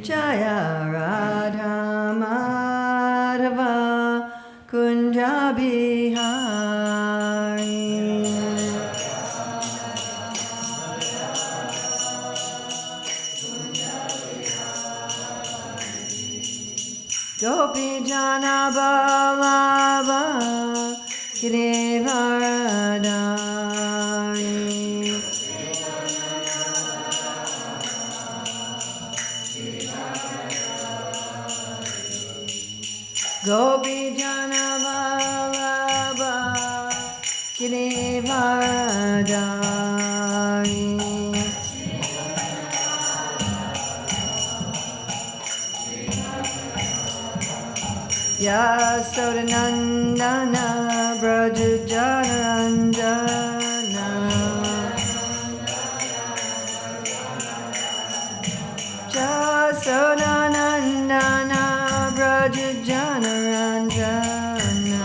Jaya Radha Madhava Kunja Bihari. Gopi Jana Balaba Giridharadari. Gopi Jana Balaba Giridharadari. Yasodanandana Braja Janaranjana. Yasodanandana Braja Janaranjana.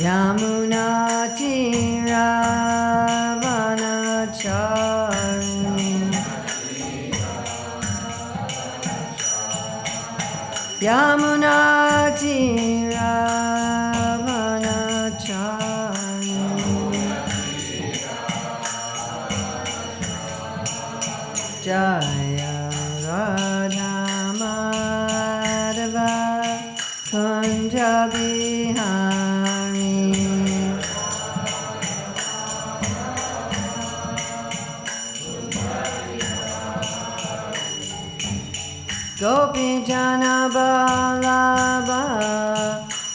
Yamuna Tiravanachari. Yamuna Tiravanachari. Jaya Radha Madhava Kunja Bihari. Gopi Jana Balaba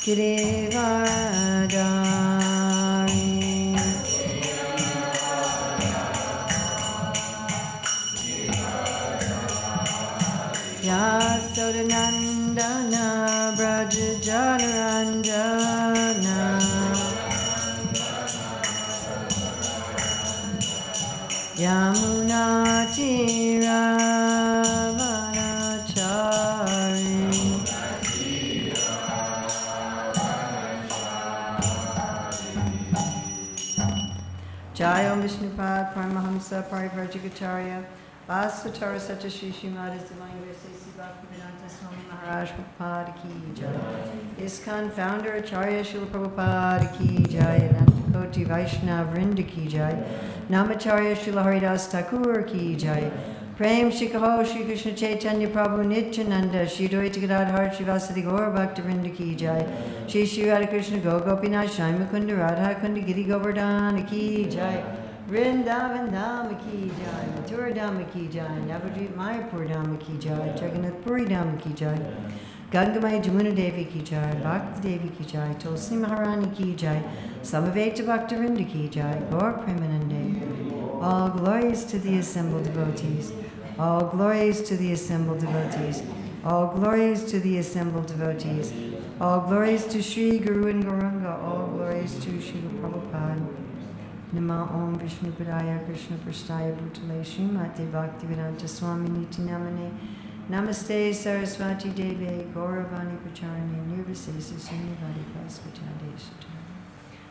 Giridharadari. Yasodanandana Braja Janaranjana. Yamuna Tiravanachari. Jai Om Vishnupad Paramahamsa Parivrajagacharya Vasatara Satyashi Srimad is Divine Grace A.C. Bhaktivedanta Swami Maharaj Prabhupada Ki Jai. ISKCON Founder Acharya Srila Prabhupada Ki Jai. Anantakoti Vaishnava Vrinda Ki Jai. Namacharya Srila Haridas Thakur Ki Jai. Prem Shikaho Shri Krishna Chaitanya Prabhu Nityananda Shri Dvaita Gadadhar Shivasati Gaur Bhakta Vrinda Ki Jai. Shri Shri Radha Krishna Go Gopinath Shai Mukunda Radha Kunda Giri Govardhana Ki Jai. Vrindavan Dhama Ki Jai. Mathura Dhama Ki Jai. Navadvip Mayapur Dhama Ki Jai. Jagannath Puri Dhama Ki Jai. Gangamai Jamuna Devi Ki Jai. Bhakti Devi Ki Jai. Tulsi Maharani Ki Jai. Samaveta Bhakta Vrinda Ki Jai. Gaur Premanande. All glories to the assembled devotees. All glories to the assembled devotees. All glories to the assembled devotees. All glories to Sri Guru and Gauranga. All glories to Srila Prabhupada. Nama Om Vishnu Padaya Krishna Prasthaya Bhutale Srimate Bhaktivedanta Swami Niti Namane. Namaste Saraswati Deve Gauravani Pacharani Nirvisesa Sunyavadi Praskachade Shatara.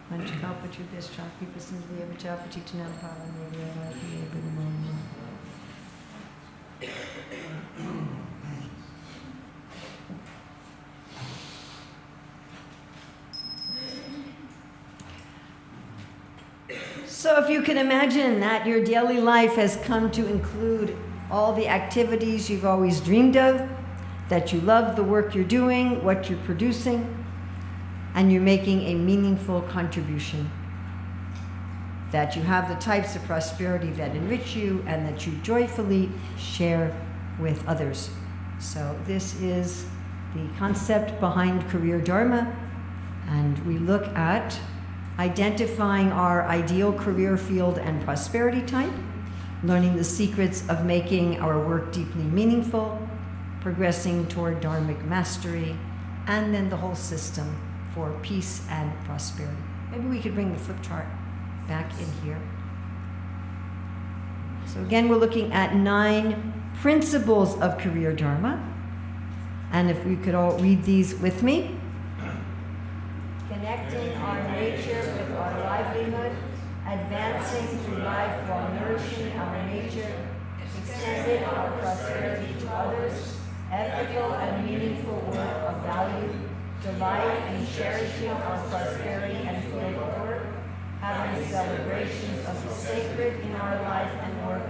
Manchakalpachubhyas Chakripasinthaya Vachapatitanam Pavanavya Bhagavan. So if you can imagine that your daily life has come to include all the activities you've always dreamed of, that you love the work you're doing, what you're producing, and you're making a meaningful contribution, that you have the types of prosperity that enrich you and that you joyfully share with others. So this is the concept behind Career Dharma, and we look at identifying our ideal career field and prosperity type, learning the secrets of making our work deeply meaningful, progressing toward dharmic mastery, and then the whole system for peace and prosperity. Maybe we could bring the flip chart back in here. So again, we're looking at 9 principles of Career Dharma. And if we could all read these with me. Connecting our nature with our livelihood. advancing through life while nourishing our nature, extended our prosperity to others, ethical and meaningful work of value, delight in cherishing our prosperity and field of work, having celebrations of the sacred in our life and work,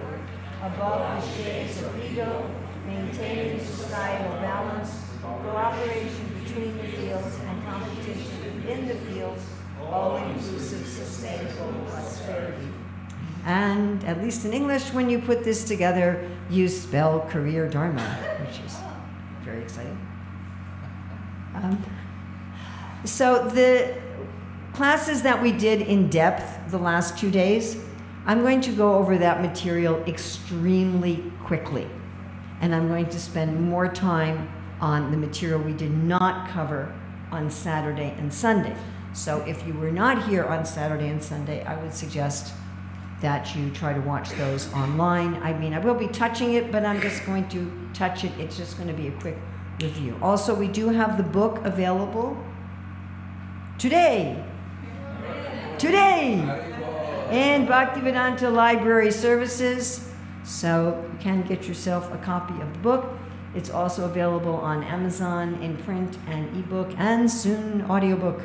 above the shades of ego, maintaining societal balance, cooperation between the fields and competition within the fields, all-inclusive sustainable prosperity. And at least in English, when you put this together, you spell career Dharma, which is very exciting. So the classes that we did in depth the last 2 days, I'm going to go over that material extremely quickly. And I'm going to spend more time on the material we did not cover on Saturday and Sunday. So if you were not here on Saturday and Sunday, I would suggest that you try to watch those online. I mean, I will be touching it, but I'm just going to touch it. It's just going to be a quick review. Also, we do have the book available today in Bhaktivedanta Library Services. So you can get yourself a copy of the book. It's also available on Amazon in print and ebook, and soon audiobook.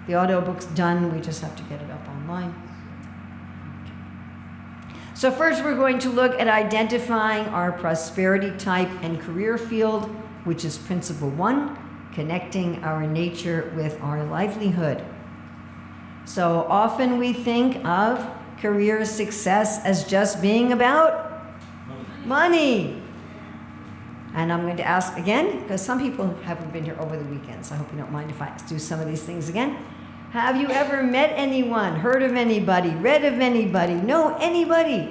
The audiobook's done, we just have to get it up online. So first we're going to look at identifying our prosperity type and career field, which is principle 1, connecting our nature with our livelihood. So often we think of career success as just being about money. And I'm going to ask again, because some people haven't been here over the weekend, so I hope you don't mind if I do some of these things again. Have you ever met anyone, heard of anybody, read of anybody, know anybody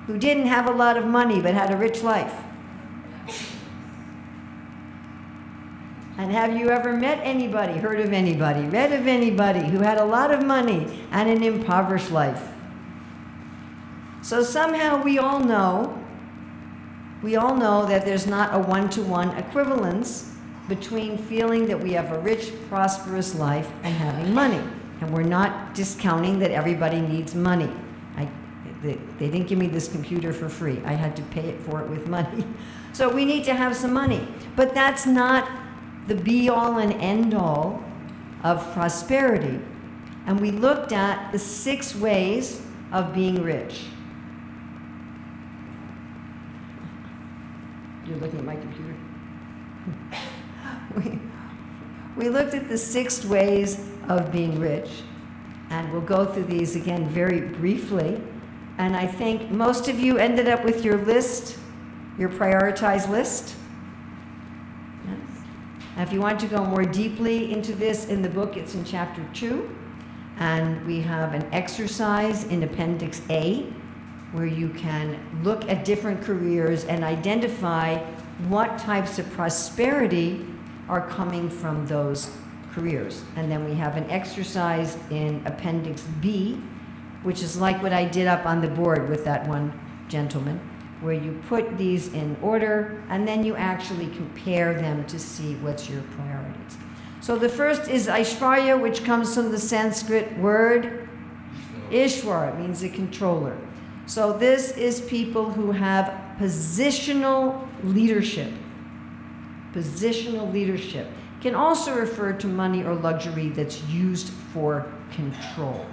who didn't have a lot of money but had a rich life? And have you ever met anybody, heard of anybody, read of anybody who had a lot of money and an impoverished life? So somehow we all know that there's not a one-to-one equivalence between feeling that we have a rich, prosperous life and having money. And we're not discounting that everybody needs money. They didn't give me this computer for free. I had to pay for it with money. So we need to have some money. But that's not the be-all and end-all of prosperity. And we looked at the 6 ways of being rich. You're looking at my computer? We looked at the 6 ways of being rich, and we'll go through these again very briefly. And I think most of you ended up with your list, your prioritized list. Yes. And if you want to go more deeply into this in the book, it's in chapter 2. And we have an exercise in Appendix A where you can look at different careers and identify what types of prosperity are coming from those careers. And then we have an exercise in Appendix B, which is like what I did up on the board with that one gentleman, where you put these in order and then you actually compare them to see what's your priorities. So the first is Aishvarya, which comes from the Sanskrit word Ishwar. It means the controller. So this is people who have positional leadership. Positional leadership can also refer to money or luxury that's used for control.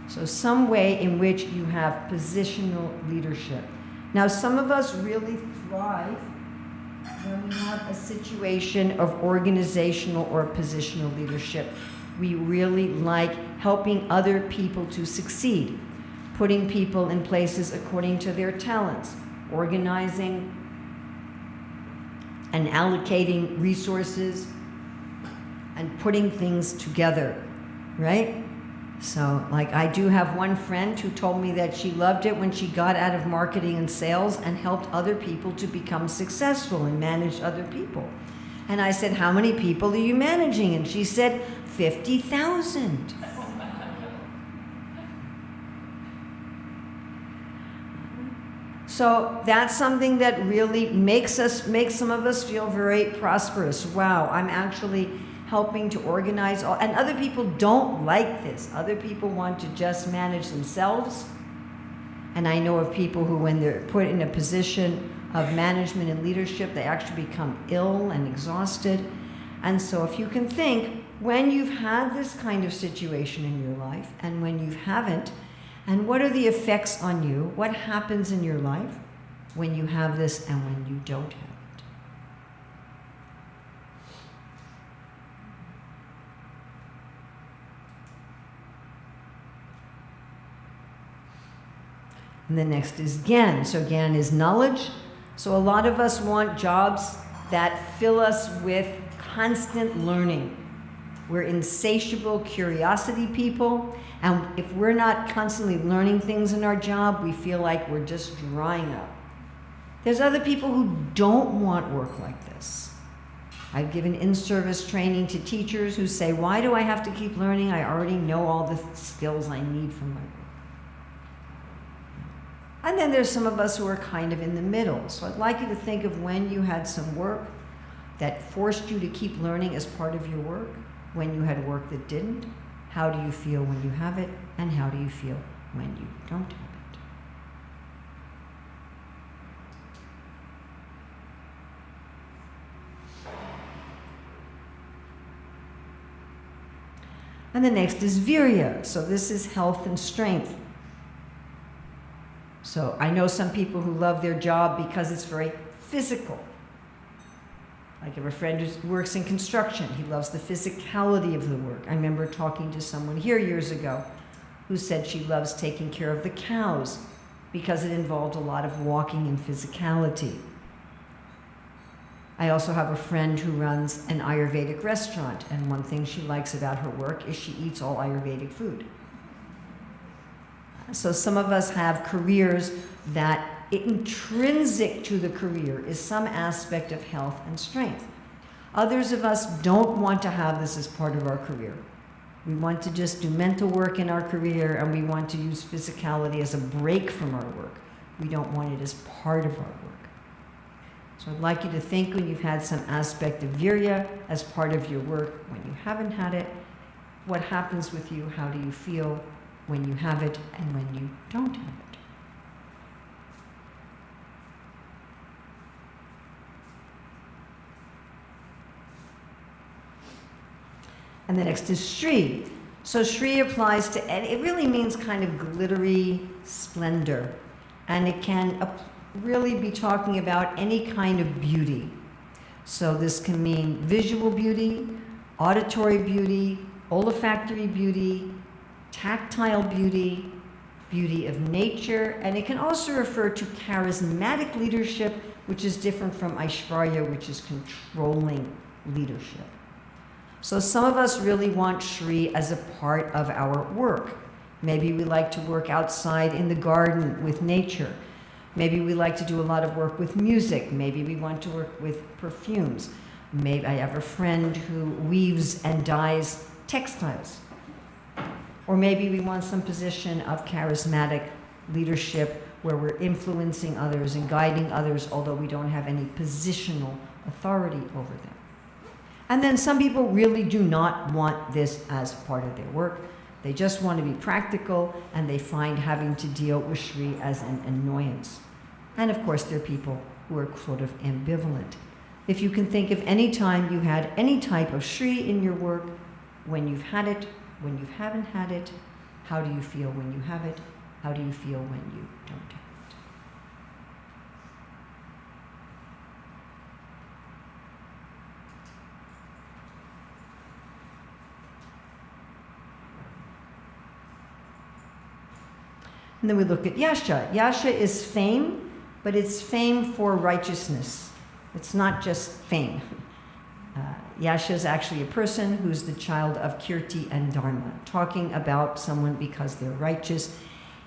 So some way in which you have positional leadership. Now, some of us really thrive when we have a situation of organizational or positional leadership. We really like helping other people to succeed, putting people in places according to their talents, organizing and allocating resources and putting things together, right? So, like, I do have one friend who told me that she loved it when she got out of marketing and sales and helped other people to become successful and manage other people. And I said, how many people are you managing? And she said, 50,000. So that's something that really makes some of us feel very prosperous. Wow, I'm actually helping to organize all, and other people don't like this. Other people want to just manage themselves. And I know of people who, when they're put in a position of management and leadership, they actually become ill and exhausted. And so if you can think, when you've had this kind of situation in your life and when you haven't, and what are the effects on you? What happens in your life when you have this and when you don't have it? And the next is Gyan. So Gyan is knowledge. So a lot of us want jobs that fill us with constant learning. We're insatiable curiosity people, and if we're not constantly learning things in our job, we feel like we're just drying up. There's other people who don't want work like this. I've given in-service training to teachers who say, why do I have to keep learning? I already know all the skills I need from my work. And then there's some of us who are kind of in the middle. So I'd like you to think of when you had some work that forced you to keep learning as part of your work, when you had work that didn't. How do you feel when you have it, and how do you feel when you don't have it? And the next is Virya. So this is health and strength. So I know some people who love their job because it's very physical. Like I have a friend who works in construction. He loves the physicality of the work. I remember talking to someone here years ago who said she loves taking care of the cows because it involved a lot of walking and physicality. I also have a friend who runs an Ayurvedic restaurant, and one thing she likes about her work is she eats all Ayurvedic food. So some of us have careers that intrinsic to the career is some aspect of health and strength. Others of us don't want to have this as part of our career. We want to just do mental work in our career, and we want to use physicality as a break from our work. We don't want it as part of our work. So I'd like you to think when you've had some aspect of virya as part of your work, when you haven't had it, what happens with you, how do you feel when you have it and when you don't have it? And the next is Shri. So Shri applies to, it really means kind of glittery splendor. And it can really be talking about any kind of beauty. So this can mean visual beauty, auditory beauty, olfactory beauty, tactile beauty, beauty of nature, and it can also refer to charismatic leadership, which is different from Aishvarya, which is controlling leadership. So some of us really want Shri as a part of our work. Maybe we like to work outside in the garden with nature. Maybe we like to do a lot of work with music. Maybe we want to work with perfumes. Maybe I have a friend who weaves and dyes textiles. Or maybe we want some position of charismatic leadership where we're influencing others and guiding others, although we don't have any positional authority over them. And then some people really do not want this as part of their work. They just want to be practical, and they find having to deal with Shri as an annoyance. And of course, there are people who are sort of ambivalent. If you can think of any time you had any type of Shri in your work, when you've had it, when you haven't had it, how do you feel when you have it? How do you feel when you don't have it? And then we look at Yasha. Yasha is fame, but it's fame for righteousness. It's not just fame. Yasha is actually a person who's the child of Kirti and Dharma, talking about someone because they're righteous.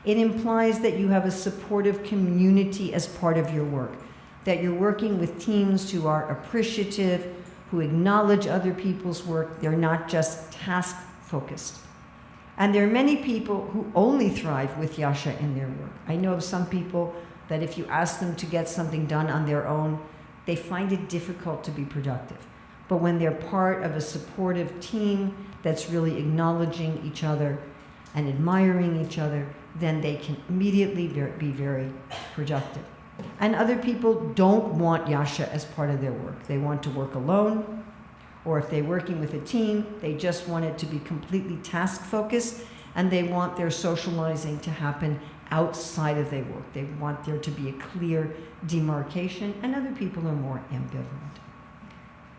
It implies that you have a supportive community as part of your work, that you're working with teams who are appreciative, who acknowledge other people's work. They're not just task-focused. And there are many people who only thrive with Yasha in their work. I know of some people that if you ask them to get something done on their own, they find it difficult to be productive. But when they're part of a supportive team that's really acknowledging each other and admiring each other, then they can immediately be very productive. And other people don't want yasha as part of their work. They want to work alone, or if they're working with a team, they just want it to be completely task-focused, and they want their socializing to happen outside of their work. They want there to be a clear demarcation, and other people are more ambivalent.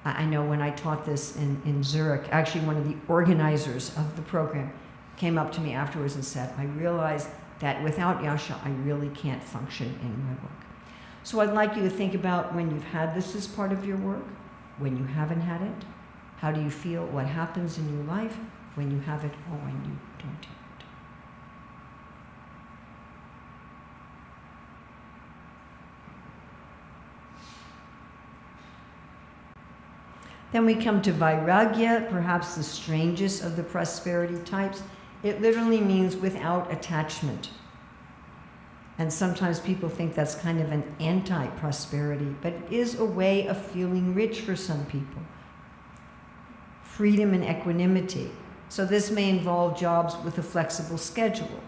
I know when I taught this in Zurich, actually one of the organizers of the program came up to me afterwards and said, I realize that without yasha, I really can't function in my work. So I'd like you to think about when you've had this as part of your work, when you haven't had it, how do you feel, what happens in your life when you have it or when you don't have it. Then we come to vairagya, perhaps the strangest of the prosperity types. It literally means without attachment. And sometimes people think that's kind of an anti-prosperity, but it is a way of feeling rich for some people. Freedom and equanimity. So this may involve jobs with a flexible schedule,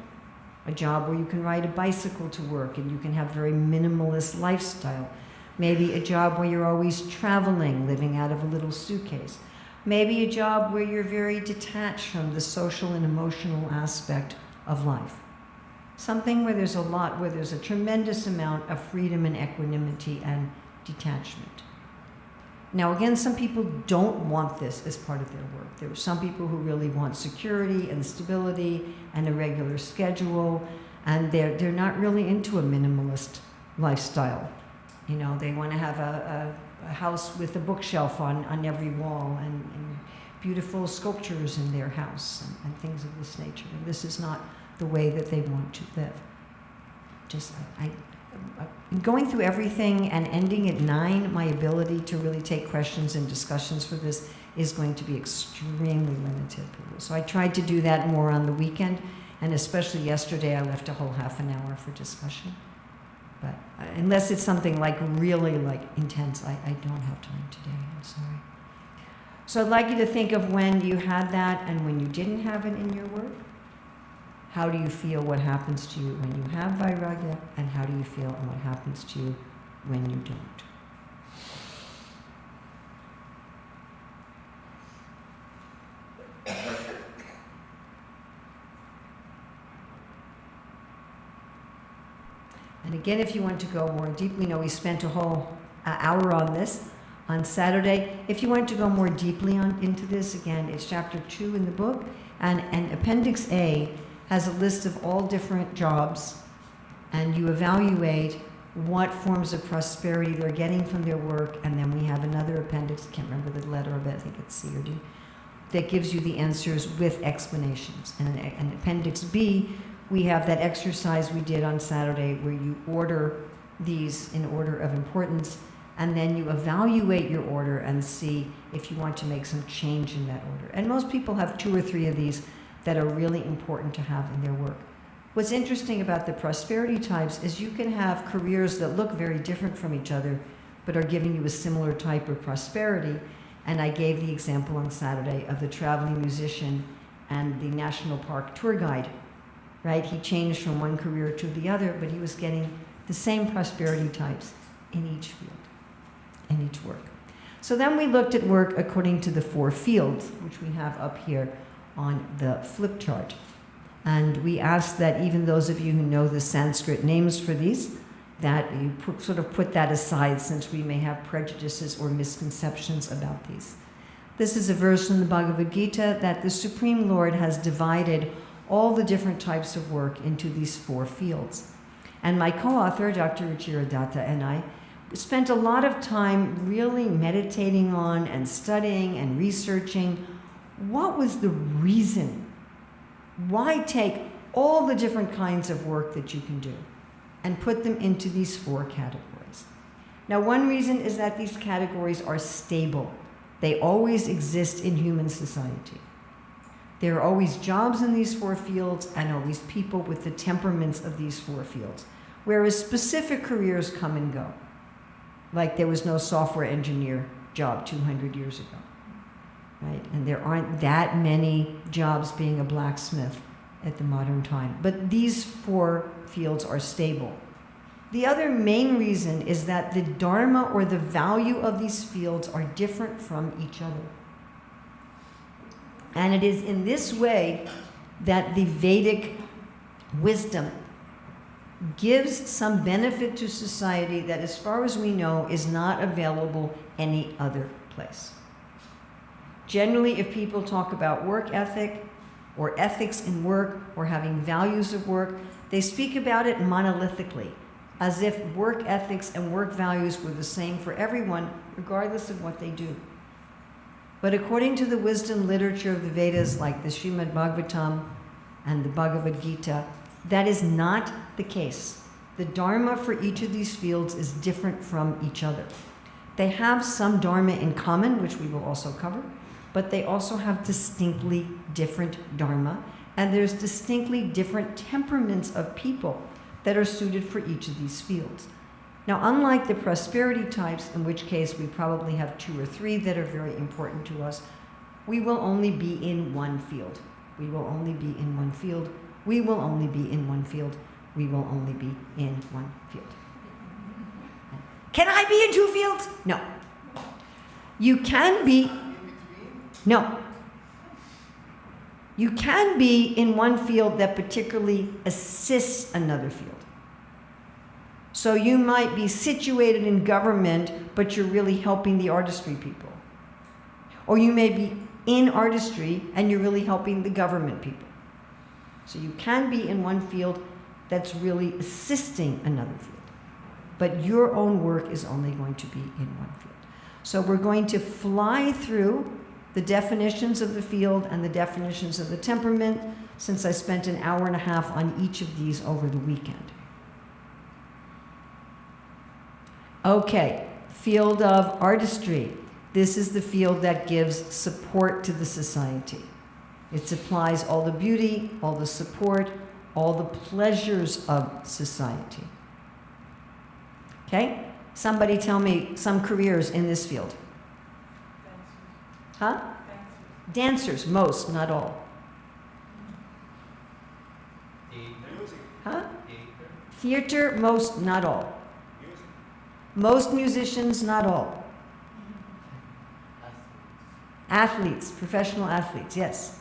a job where you can ride a bicycle to work and you can have very minimalist lifestyle. Maybe a job where you're always traveling, living out of a little suitcase. Maybe a job where you're very detached from the social and emotional aspect of life. Something where there's a tremendous amount of freedom and equanimity and detachment. Now again, some people don't want this as part of their work. There are some people who really want security and stability and a regular schedule, and they're not really into a minimalist lifestyle. You know, they want to have a house with a bookshelf on every wall and beautiful sculptures in their house and things of this nature. And this is not the way that they want to live. Going through everything and ending at 9, my ability to really take questions and discussions for this is going to be extremely limited. So I tried to do that more on the weekend, and especially yesterday I left a whole half an hour for discussion. But unless it's something like really like intense, I don't have time today, I'm sorry. So I'd like you to think of when you had that and when you didn't have it in your work. How do you feel what happens to you when you have vairagya, and how do you feel and what happens to you when you don't? And again, if you want to go more deeply, we spent a whole hour on this on Saturday. If you want to go more deeply into this, again, it's chapter 2 in the book, and Appendix A has a list of all different jobs, and you evaluate what forms of prosperity they're getting from their work, and then we have another appendix, I can't remember the letter of it, I think it's C or D, that gives you the answers with explanations. And in Appendix B, we have that exercise we did on Saturday where you order these in order of importance, and then you evaluate your order and see if you want to make some change in that order. And most people have 2 or 3 of these that are really important to have in their work. What's interesting about the prosperity types is you can have careers that look very different from each other, but are giving you a similar type of prosperity. And I gave the example on Saturday of the traveling musician and the national park tour guide, right? He changed from one career to the other, but he was getting the same prosperity types in each field, in each work. So then we looked at work according to the 4 fields, which we have up here on the flip chart. And we asked that even those of you who know the Sanskrit names for these, that you sort of put that aside, since we may have prejudices or misconceptions about these. This is a verse in the Bhagavad Gita that the Supreme Lord has divided all the different types of work into these 4 fields. And my co-author, Dr. Ruchira Datta, and I spent a lot of time really meditating on and studying and researching what was the reason. Why take all the different kinds of work that you can do and put them into these 4 categories? Now, one reason is that these categories are stable. They always exist in human society. There are always jobs in these 4 fields and always people with the temperaments of these 4 fields, whereas specific careers come and go. Like there was no software engineer job 200 years ago, right? And there aren't that many jobs being a blacksmith at the modern time. But these 4 fields are stable. The other main reason is that the Dharma or the value of these fields are different from each other. And it is in this way that the Vedic wisdom gives some benefit to society that, as far as we know, is not available any other place. Generally, if people talk about work ethic or ethics in work or having values of work, they speak about it monolithically, as if work ethics and work values were the same for everyone, regardless of what they do. But according to the wisdom literature of the Vedas, like the Srimad Bhagavatam and the Bhagavad Gita, that is not the case. The Dharma for each of these fields is different from each other. They have some Dharma in common, which we will also cover, but they also have distinctly different Dharma, and there's distinctly different temperaments of people that are suited for each of these fields. Now, unlike the prosperity types, in which case we probably have 2 or 3 that are very important to us, we will only be in one field. We will only be in one field. We will only be in one field. We will only be in one field. Can I be in 2 fields? No. You can be. No. You can be in one field that particularly assists another field. So you might be situated in government, but you're really helping the artistry people. Or you may be in artistry and you're really helping the government people. So you can be in one field that's really assisting another field. But your own work is only going to be in one field. So we're going to fly through the definitions of the field and the definitions of the temperament, since I spent an hour and a half on each of these over the weekend. Okay, field of artistry. This is the field that gives support to the society. It supplies all the beauty, all the support, all the pleasures of society. Okay? Somebody tell me some careers in this field. Huh? Dancers, most, not all. Huh? Theater, most, not all. Most musicians, not all. Athletes, professional athletes, yes.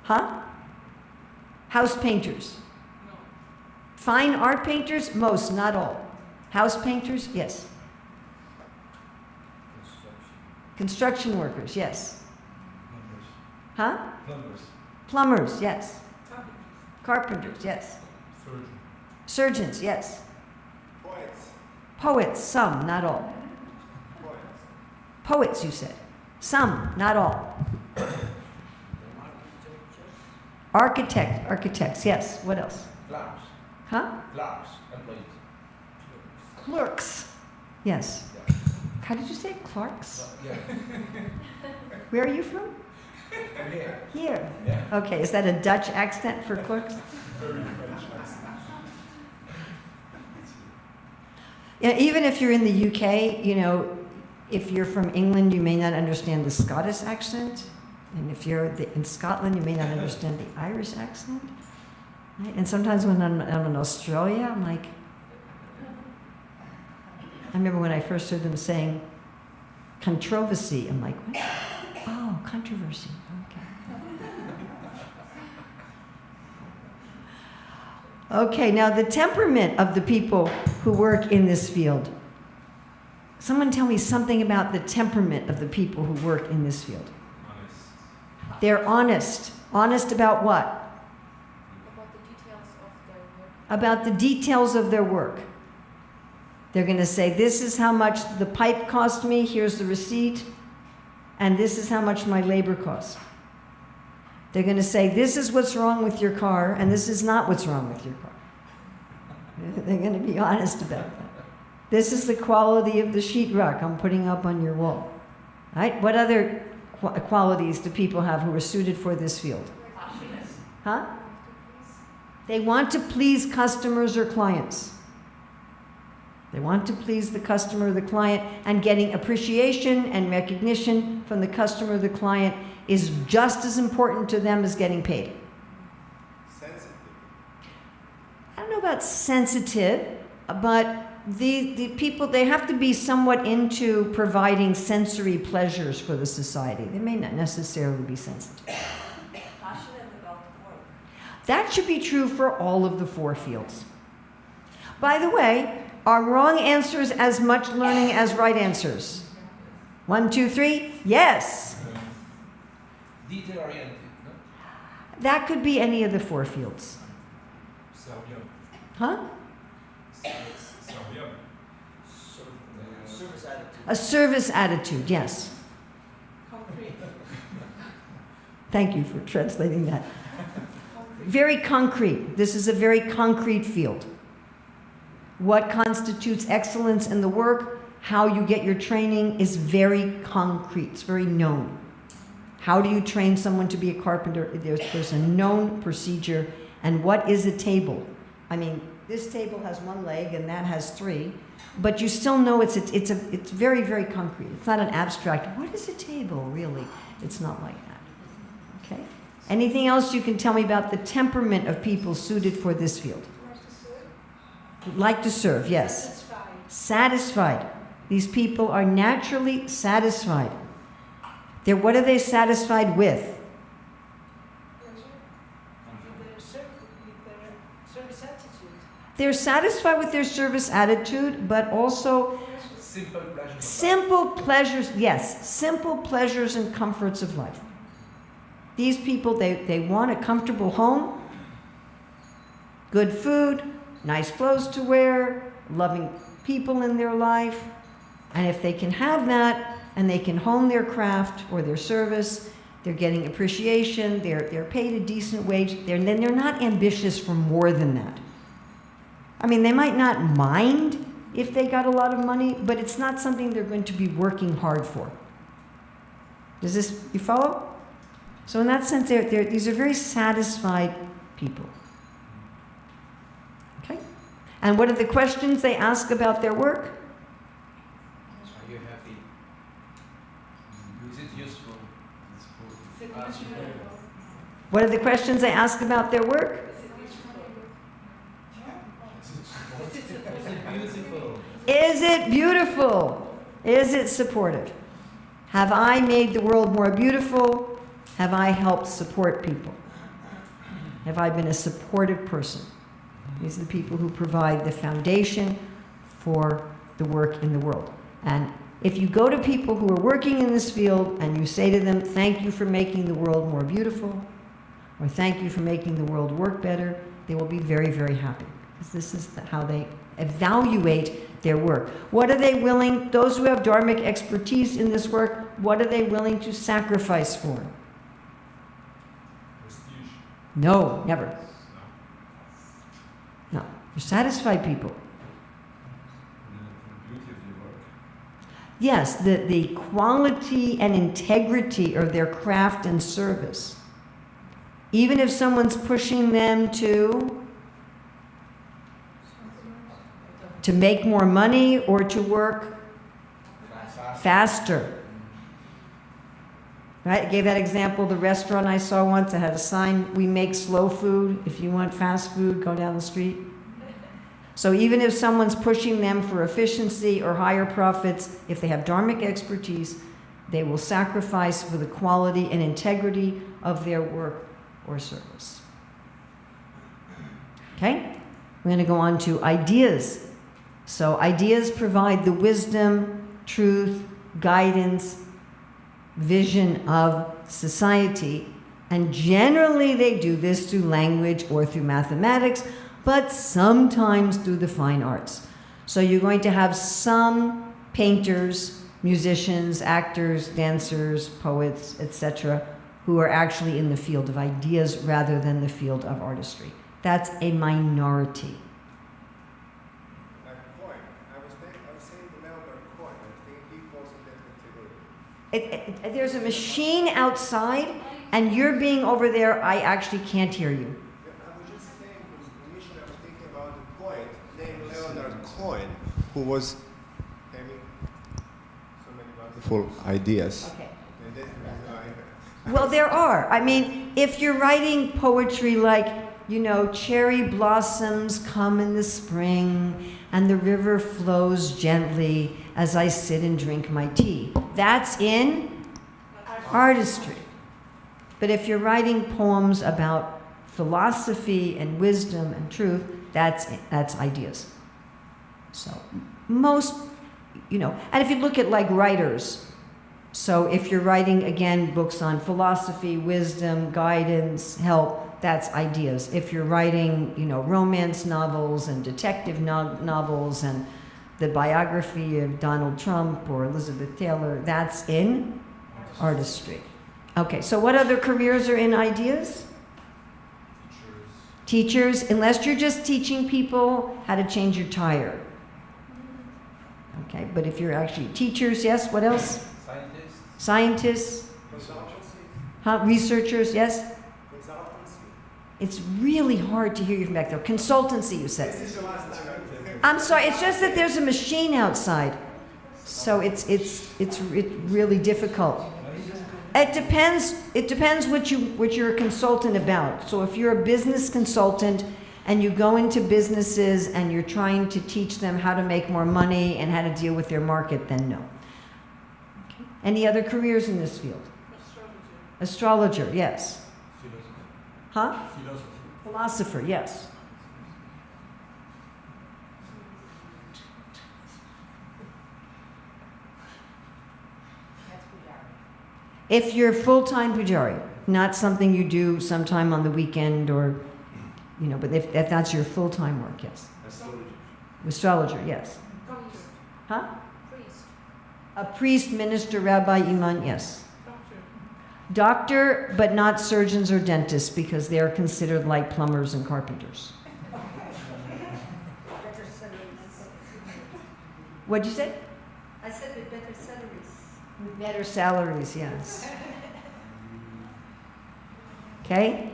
Huh? House painters. Fine art painters, most, not all. House painters, yes. Construction workers, yes. Huh? Plumbers, yes. Carpenters, yes. Surgeons, yes. Poets, some, not all. Poets, you said. Some, not all. Architects, yes. What else? Clerks. Huh? Clerks. Employees. Clerks, yes. Yeah. How did you say Clarks? Yeah. Where are you from? From here. Here. Yeah. Okay, is that a Dutch accent for clerks? Yeah, even if you're in the UK, you know, if you're from England, you may not understand the Scottish accent. And if you're in Scotland, you may not understand the Irish accent. Right? And sometimes when I'm in Australia, I'm like, I remember when I first heard them saying controversy, I'm like, what? Oh, controversy, okay. Okay, now the temperament of the people who work in this field. Someone tell me something about the temperament of the people who work in this field. Honest. They're honest. Honest about what? About the details of their work. About the details of their work. They're going to say, this is how much the pipe cost me, here's the receipt, and this is how much my labor cost. They're going to say, this is what's wrong with your car, and this is not what's wrong with your car. They're going to be honest about that. This is the quality of the sheetrock I'm putting up on your wall. Right? What other qualities do people have who are suited for this field? Huh? They want to please customers or clients. They want to please the customer or the client, and getting appreciation and recognition from the customer or the client is just as important to them as getting paid. Sensitive. I don't know about sensitive, but the people, they have to be somewhat into providing sensory pleasures for the society. They may not necessarily be sensitive. Passionate about work. That should be true for all of the 4 fields. By the way, are wrong answers as much learning as right answers? 1, 2, 3? Yes. Detail oriented, no? That could be any of the 4 fields. Huh? Service attitude. A service attitude, yes. Thank you for translating that. Very concrete. This is a very concrete field. What constitutes excellence in the work, how you get your training is very concrete. It's very known. How do you train someone to be a carpenter? There's a known procedure. And what is a table? I mean, this table has 1 leg and that has 3, but you still know it's very, very concrete. It's not an abstract, what is a table, really? It's not like that. Okay? Anything else you can tell me about the temperament of people suited for this field? Like to serve, yes. Satisfied. These people are naturally satisfied. What are they satisfied with? They're satisfied with their service attitude, but also Simple pleasures. simple pleasures, yes, simple pleasures and comforts of life. These people, they want a comfortable home, good food, nice clothes to wear, loving people in their life. And if they can have that, and they can hone their craft or their service, they're getting appreciation, they're paid a decent wage, then they're not ambitious for more than that. I mean, they might not mind if they got a lot of money, but it's not something they're going to be working hard for. You follow? So in that sense, these are very satisfied people. Okay? And what are the questions they ask about their work? Are you happy? Is it useful? What are the questions they ask about their work? Is it beautiful? Is it supportive? Have I made the world more beautiful? Have I helped support people? Have I been a supportive person? These are the people who provide the foundation for the work in the world. And if you go to people who are working in this field and you say to them, thank you for making the world more beautiful, or thank you for making the world work better, they will be very, very happy. Because this is how they evaluate their work. What are they willing, those who have dharmic expertise in this work, what are they willing to sacrifice for? Prestige. No, never. No. They're satisfied people. The beauty of your work. Yes, the quality and integrity of their craft and service. Even if someone's pushing them to make more money or to work faster. Right? I gave that example, the restaurant I saw once that had a sign, we make slow food. If you want fast food, go down the street. So even if someone's pushing them for efficiency or higher profits, if they have dharmic expertise, they will sacrifice for the quality and integrity of their work or service. Okay? We're going to go on to ideas. So ideas provide the wisdom, truth, guidance, vision of society. And generally they do this through language or through mathematics, but sometimes through the fine arts. So you're going to have some painters, musicians, actors, dancers, poets, etc., who are actually in the field of ideas rather than the field of artistry. That's a minority. Like coin. I was saying the Melbourne coin. I was thinking he falls in that category. There's a machine outside, and you're being over there, I actually can't hear you. Yeah, I was just saying, because initially I was thinking about the poet named Leonard Cohen, who was having so many wonderful ideas. Okay. And that's the reason why Well, there are. I mean, if you're writing poetry like, you know, cherry blossoms come in the spring and the river flows gently as I sit and drink my tea, that's in artistry. But if you're writing poems about philosophy and wisdom and truth, that's ideas. So most, you know, and if you look at like writers, so if you're writing, again, books on philosophy, wisdom, guidance, help, that's ideas. If you're writing, you know, romance novels and detective novels and the biography of Donald Trump or Elizabeth Taylor, that's in artistry. Okay, so what other careers are in ideas? Teachers, unless you're just teaching people how to change your tire. Okay, but if you're actually teachers, yes, what else? Scientists. Huh? Researchers, yes? consultancy. It's really hard to hear you from back there. Consultancy, you said. This is the last time I'm sorry, it's just that there's a machine outside. So it's really difficult. It depends what you're a consultant about. So if you're a business consultant and you go into businesses and you're trying to teach them how to make more money and how to deal with their market, then no. Okay. Any other careers in this field? Astrologer, yes. Huh? Philosopher, yes. If you're full-time pujari, not something you do sometime on the weekend or, you know, but if that's your full-time work, yes. Astrologer, yes. Priest. Huh? Priest. A priest, minister, rabbi, imam, yes. Doctor, but not surgeons or dentists because they are considered like plumbers and carpenters. What'd you say? I said with better salaries. With better salaries, yes. Okay?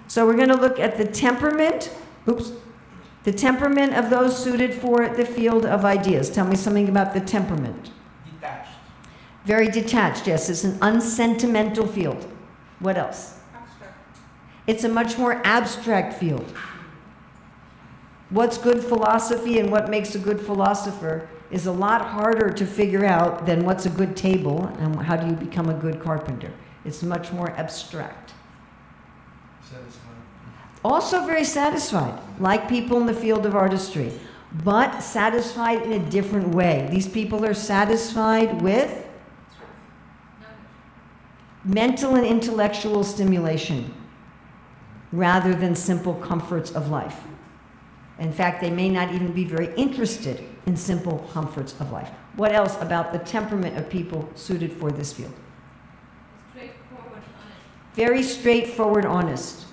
So we're going to look at the temperament, the temperament of those suited for the field of ideas. Tell me something about the temperament. Detached. Very detached, yes. It's an unsentimental field. What else? Abstract. It's a much more abstract field. What's good philosophy and what makes a good philosopher is a lot harder to figure out than what's a good table and how do you become a good carpenter. It's much more abstract. Satisfying. Also very satisfied, like people in the field of artistry, but satisfied in a different way. These people are satisfied with mental and intellectual stimulation rather than simple comforts of life. In fact, they may not even be very interested in simple comforts of life. What else about the temperament of people suited for this field? Straightforward, honest. Very straightforward, honest.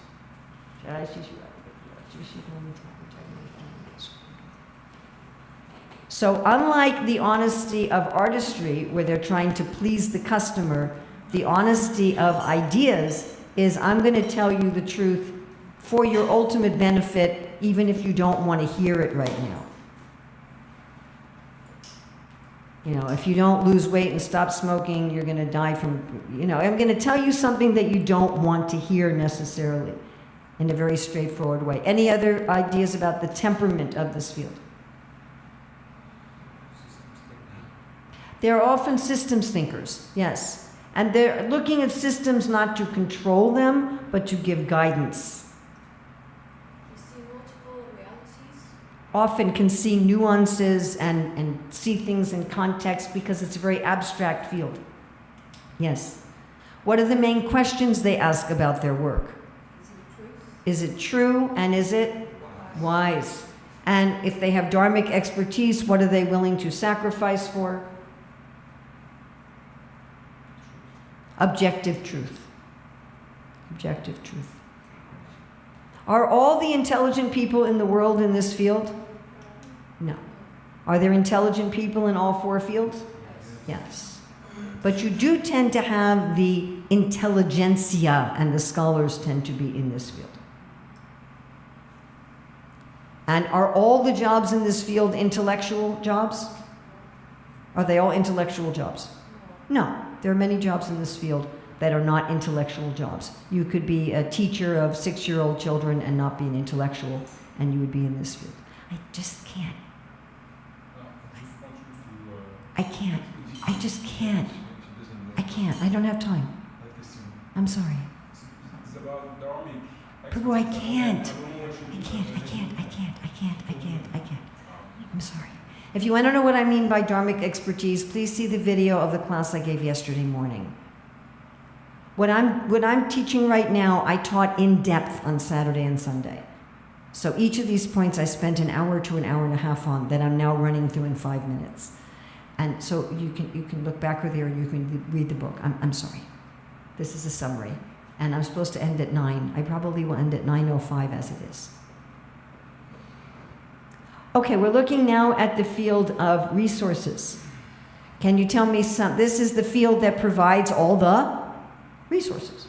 So unlike the honesty of artistry, where they're trying to please the customer, the honesty of ideas is I'm going to tell you the truth for your ultimate benefit, even if you don't want to hear it right now. You know, if you don't lose weight and stop smoking, you're going to die from, you know, I'm going to tell you something that you don't want to hear necessarily in a very straightforward way. Any other ideas about the temperament of this field? They're often systems thinkers, yes. And they're looking at systems not to control them, but to give guidance. You see multiple realities. Often can see nuances and see things in context because it's a very abstract field. Yes. What are the main questions they ask about their work? Is it true and is it wise? And if they have dharmic expertise, what are they willing to sacrifice for? Objective truth. Objective truth. Are all the intelligent people in the world in this field? No. Are there intelligent people in all four fields? Yes. But you do tend to have the intelligentsia, and the scholars tend to be in this field. And are all the jobs in this field intellectual jobs? Are they all intellectual jobs? No. There are many jobs in this field that are not intellectual jobs. You could be a teacher of 6-year-old children and not be an intellectual, and you would be in this field. I just can't. I can't. I just can't. I can't. I don't have time. I'm sorry. It's about Dharmic. Prabhu, I can't. I can't. I'm sorry. If you want to know what I mean by dharmic expertise, please see the video of the class I gave yesterday morning. What I'm teaching right now, I taught in depth on Saturday and Sunday. So each of these points I spent an hour to an hour and a half on that I'm now running through in 5 minutes. And so you can look back there and you can read the book. I'm sorry. This is a summary. And I'm supposed to end at 9. I probably will end at 9:05 as it is. Okay, we're looking now at the field of resources. Can you tell me this is the field that provides all the resources.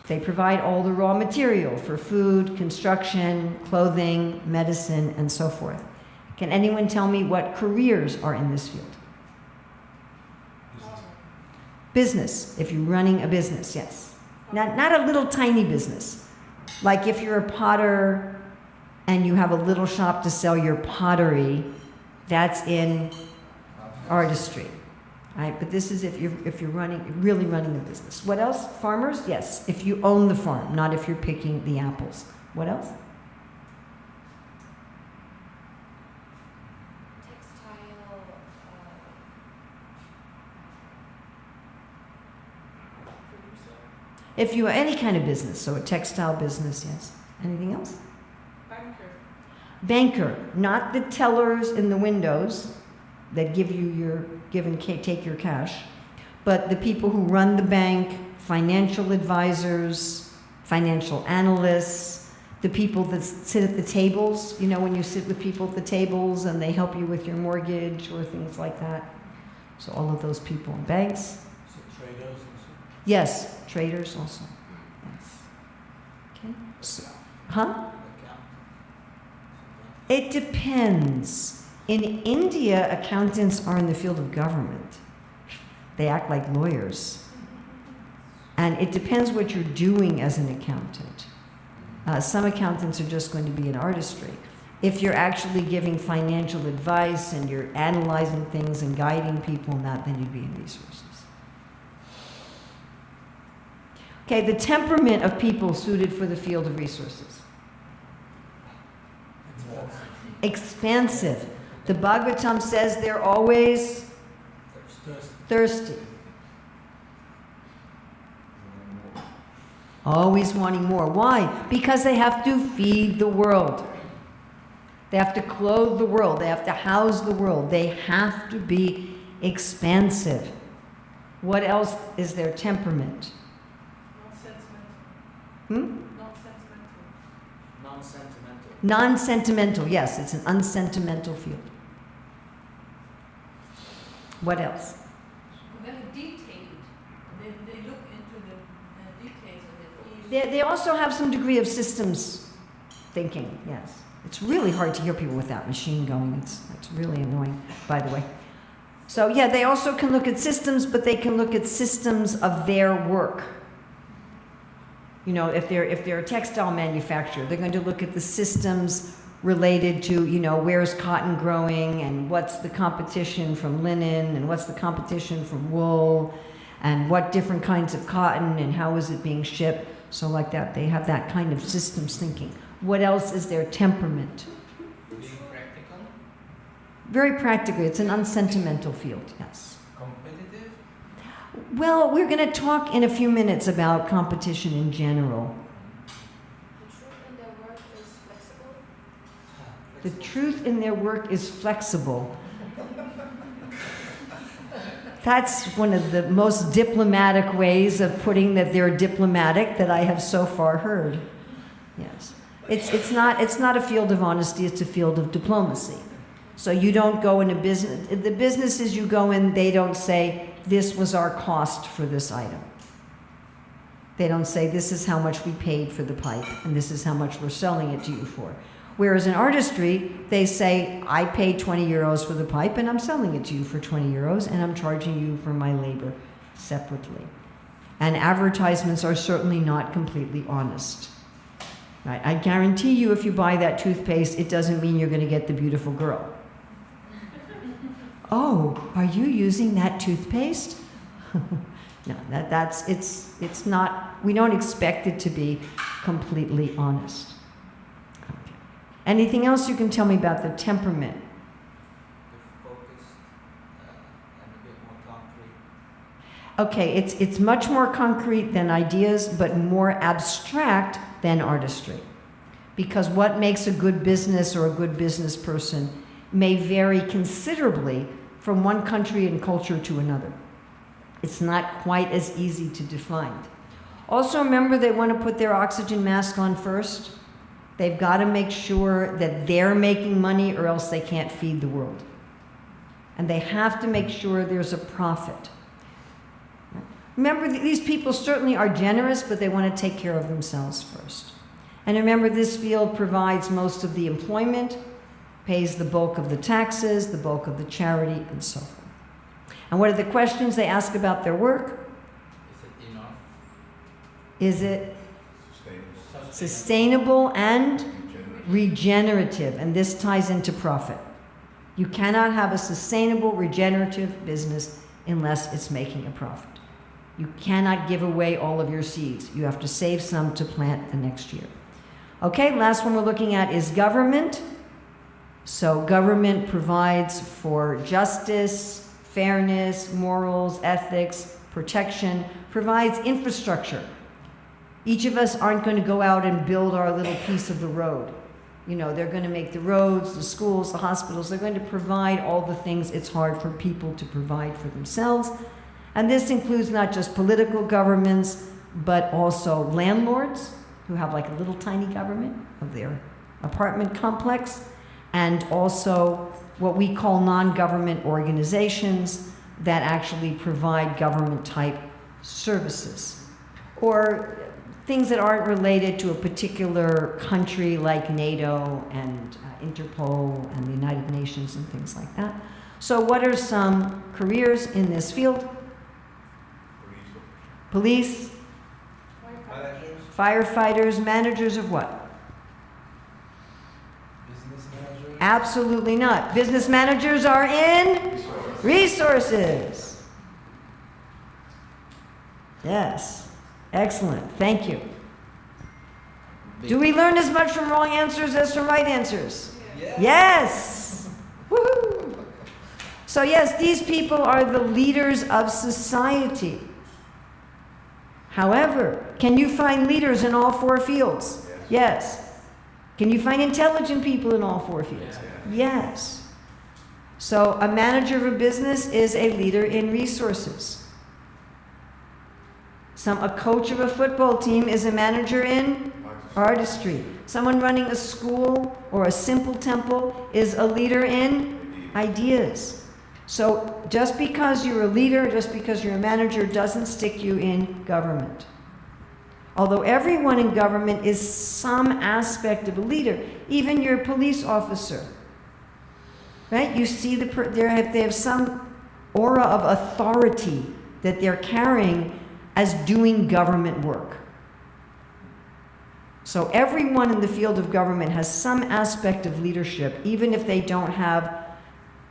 They provide all the raw material for food, construction, clothing, medicine, and so forth. Can anyone tell me what careers are in this field? Business, if you're running a business, yes. Not a little tiny business. Like if you're a potter and you have a little shop to sell your pottery, that's in artistry. Right? But this is if you're really running a business. What else? Farmers? Yes. If you own the farm, not if you're picking the apples. What else? Textile, producer. If you any kind of business, so a textile business, yes. Anything else? Banker. Banker, not the tellers in the windows that give you your take your cash, but the people who run the bank, financial advisors, financial analysts, the people that sit at the tables, you know, when you sit with people at the tables and they help you with your mortgage or things like that. So all of those people in banks. So traders also? Yes, traders also. Yes. Okay. So, huh? It depends. In India, accountants are in the field of government. They act like lawyers. And it depends what you're doing as an accountant. Some accountants are just going to be in artistry. If you're actually giving financial advice and you're analyzing things and guiding people in that, then you'd be in resources. Okay, the temperament of people suited for the field of resources. Expansive. The Bhagavatam says they're always thirsty. Always wanting more. Why? Because they have to feed the world. They have to clothe the world. They have to house the world. They have to be expansive. What else is their temperament? Non-sentimental, yes, it's an unsentimental field. What else? Very detailed. They look into the details of the They also have some degree of systems thinking, yes. It's really hard to hear people with that machine going. It's really annoying, by the way. So yeah, they also can look at systems, but they can look at systems of their work. You know, if they're a textile manufacturer, they're going to look at the systems related to, you know, where's cotton growing and what's the competition from linen and what's the competition from wool and what different kinds of cotton and how is it being shipped. So like that, they have that kind of systems thinking. What else is their temperament? Being practical, Very practically, it's an unsentimental field, yes. competitive, Well, we're going to talk in a few minutes about competition in general. The truth in their work is flexible. The truth in their work is flexible. That's one of the most diplomatic ways of putting that they're diplomatic that I have so far heard. Yes. It's not a field of honesty, it's a field of diplomacy. So you don't go into business, the businesses you go in, they don't say, this was our cost for this item. They don't say, this is how much we paid for the pipe, and this is how much we're selling it to you for. Whereas in artistry, they say, I paid 20 euros for the pipe and I'm selling it to you for 20 euros and I'm charging you for my labor separately. And advertisements are certainly not completely honest. Right? I guarantee you if you buy that toothpaste, it doesn't mean you're going to get the beautiful girl. Oh, are you using that toothpaste? No, it's not, we don't expect it to be completely honest. Okay. Anything else you can tell me about the temperament? The focused and a bit more concrete. Okay, it's much more concrete than ideas, but more abstract than artistry. Because what makes a good business or a good business person may vary considerably from one country and culture to another. It's not quite as easy to define. Also remember, they want to put their oxygen mask on first. They've got to make sure that they're making money or else they can't feed the world. And they have to make sure there's a profit. Remember, these people certainly are generous, but they want to take care of themselves first. And remember, this field provides most of the employment, pays the bulk of the taxes, the bulk of the charity, and so forth. And what are the questions they ask about their work? Is it enough? Is it sustainable and regenerative? And this ties into profit. You cannot have a sustainable, regenerative business unless it's making a profit. You cannot give away all of your seeds. You have to save some to plant the next year. Okay, last one we're looking at is government. So government provides for justice, fairness, morals, ethics, protection, provides infrastructure. Each of us aren't going to go out and build our little piece of the road. You know, they're going to make the roads, the schools, the hospitals. They're going to provide all the things it's hard for people to provide for themselves. And this includes not just political governments, but also landlords who have like a little tiny government of their apartment complex, and also what we call non-government organizations that actually provide government-type services, or things that aren't related to a particular country like NATO and Interpol and the United Nations and things like that. So what are some careers in this field? Police, firefighters, managers of what? Business manager. Absolutely not. Business managers are in resources. Yes. Excellent. Thank you. Do we learn as much from wrong answers as from right answers? Yeah. Yes. Woohoo. So yes, these people are the leaders of society. However, can you find leaders in all four fields? Yes. Can you find intelligent people in all four fields? Yes. So a manager of a business is a leader in resources. A coach of a football team is a manager in artistry. Someone running a school or a simple temple is a leader in ideas. So just because you're a leader, just because you're a manager, doesn't stick you in government. Although everyone in government is some aspect of a leader, even your police officer, right? You see they have some aura of authority that they're carrying as doing government work. So everyone in the field of government has some aspect of leadership, even if they don't have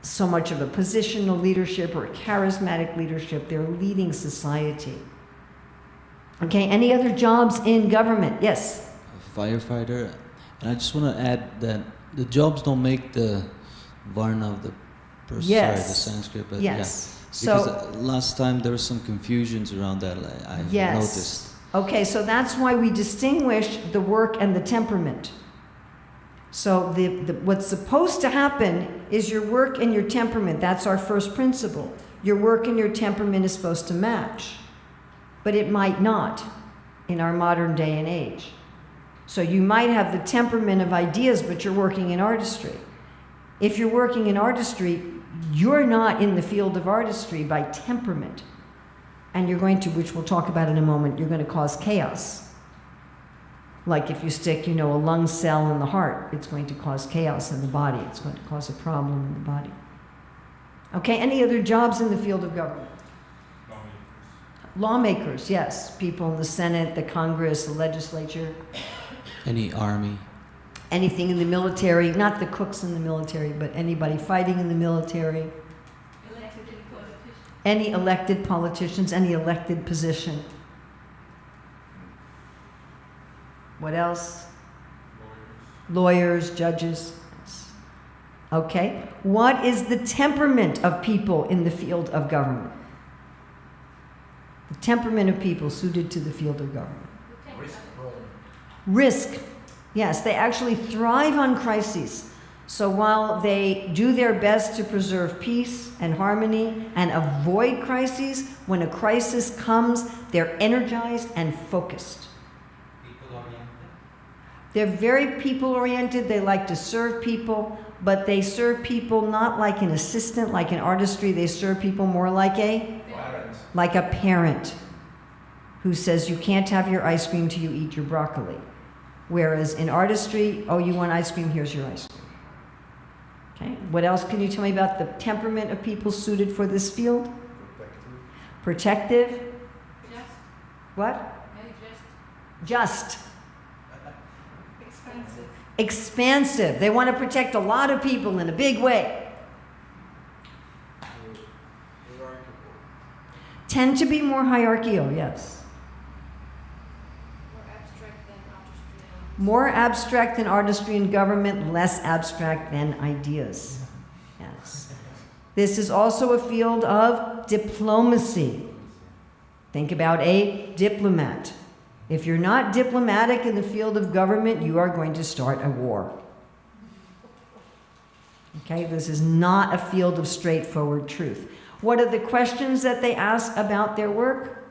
so much of a positional leadership or a charismatic leadership. They're leading society. Okay, any other jobs in government? Yes? A firefighter. And I just want to add that the jobs don't make the varna of the person, Yes. sorry, the Sanskrit, but Yes. yeah. So, Because last time there was some confusions around that, I yes. noticed. Okay, so that's why we distinguish the work and the temperament. So what's supposed to happen is your work and your temperament. That's our first principle. Your work and your temperament is supposed to match. But it might not in our modern day and age. So you might have the temperament of ideas, but you're working in artistry. If you're working in artistry, you're not in the field of artistry by temperament. And you're going to, which we'll talk about in a moment, you're going to cause chaos. Like if you stick, you know, a lung cell in the heart, it's going to cause chaos in the body. It's going to cause a problem in the body. Okay, any other jobs in the field of government? Lawmakers, yes. People in the Senate, the Congress, the legislature. Any army? Anything in the military, not the cooks in the military, but anybody fighting in the military. Elected politicians. Any elected politicians, any elected position. What else? Lawyers, judges. Yes. Okay. What is the temperament of people in the field of government? The temperament of people suited to the field of government. Risk. Yes, they actually thrive on crises. So while they do their best to preserve peace and harmony and avoid crises, when a crisis comes, they're energized and focused. People-oriented. They're very people-oriented. They like to serve people, but they serve people not like an assistant, like in artistry. They serve people more like a parent who says, you can't have your ice cream till you eat your broccoli. Whereas in artistry, oh, you want ice cream, here's your ice cream. Okay, what else can you tell me about the temperament of people suited for this field? Protective. Just, What? maybe Just. expensive. Expansive. They want to protect a lot of people in a big way. Tend to be more hierarchical, yes. More abstract More abstract than than artistry. artistry and government, less abstract than ideas. Yes. This is also a field of diplomacy. Think about a diplomat. If you're not diplomatic in the field of government, you are going to start a war. Okay, this is not a field of straightforward truth. What are the questions that they ask about their work?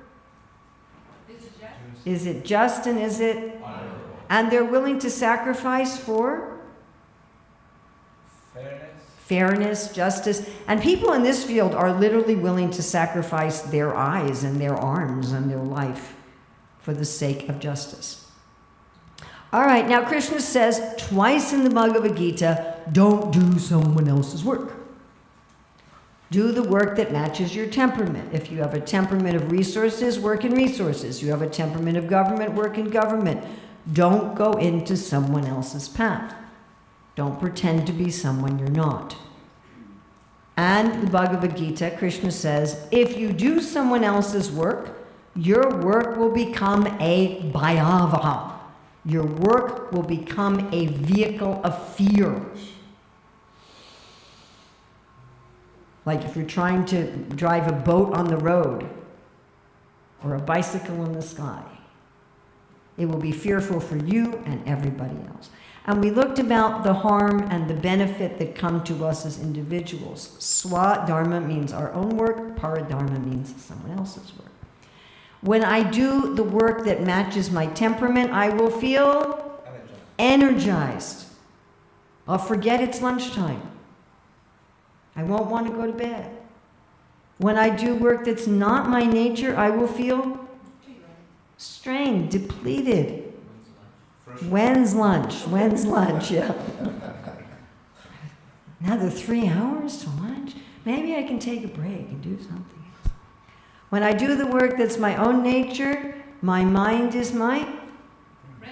Is it just? Is it just and is it? Honorable. And they're willing to sacrifice for fairness, justice. And people in this field are literally willing to sacrifice their eyes and their arms and their life for the sake of justice. All right, now Krishna says twice in the Bhagavad Gita, don't do someone else's work. Do the work that matches your temperament. If you have a temperament of resources, work in resources. You have a temperament of government, work in government. Don't go into someone else's path. Don't pretend to be someone you're not. And the Bhagavad Gita, Krishna says, if you do someone else's work, your work will become a bhayavaha. Your work will become a vehicle of fear. Like if you're trying to drive a boat on the road or a bicycle in the sky, it will be fearful for you and everybody else. And we looked about the harm and the benefit that come to us as individuals. Swa-dharma means our own work. Para-dharma means someone else's work. When I do the work that matches my temperament, I will feel energized. I'll forget it's lunchtime. I won't want to go to bed. When I do work that's not my nature, I will feel strained, depleted. When's lunch? When's lunch? Yeah. Another 3 hours to lunch? Maybe I can take a break and do something else. When I do the work that's my own nature, my mind is my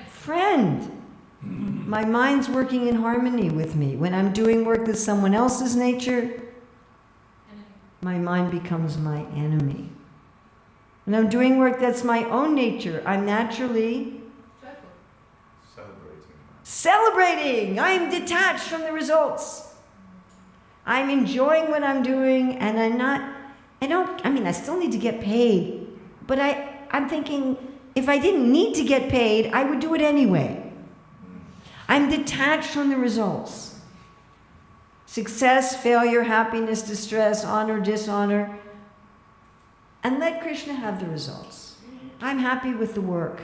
friend. My mind's working in harmony with me. When I'm doing work that's someone else's nature, my mind becomes my enemy. When I'm doing work that's my own nature, I'm naturally celebrating. I'm detached from the results. I'm enjoying what I'm doing, and I still need to get paid, but I'm thinking, if I didn't need to get paid, I would do it anyway. I'm detached from the results. Success, failure, happiness, distress, honor, dishonor. And let Krishna have the results. I'm happy with the work.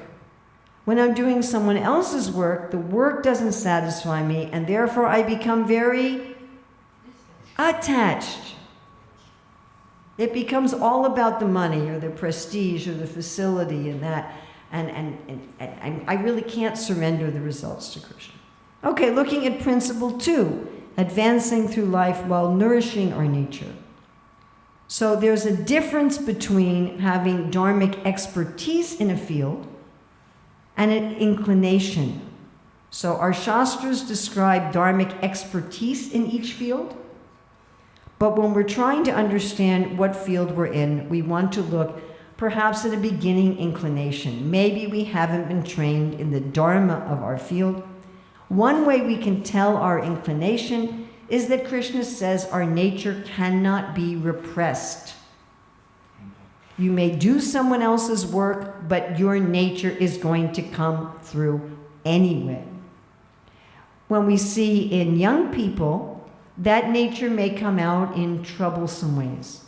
When I'm doing someone else's work, the work doesn't satisfy me, and therefore I become very attached. It becomes all about the money or the prestige or the facility and that. And I really can't surrender the results to Krishna. Okay, looking at principle 2, advancing through life while nourishing our nature. So there's a difference between having dharmic expertise in a field and an inclination. So our Shastras describe dharmic expertise in each field, but when we're trying to understand what field we're in, we want to look perhaps at a beginning inclination. Maybe we haven't been trained in the Dharma of our field. One way we can tell our inclination is that Krishna says our nature cannot be repressed. You may do someone else's work, but your nature is going to come through anyway. When we see in young people, that nature may come out in troublesome ways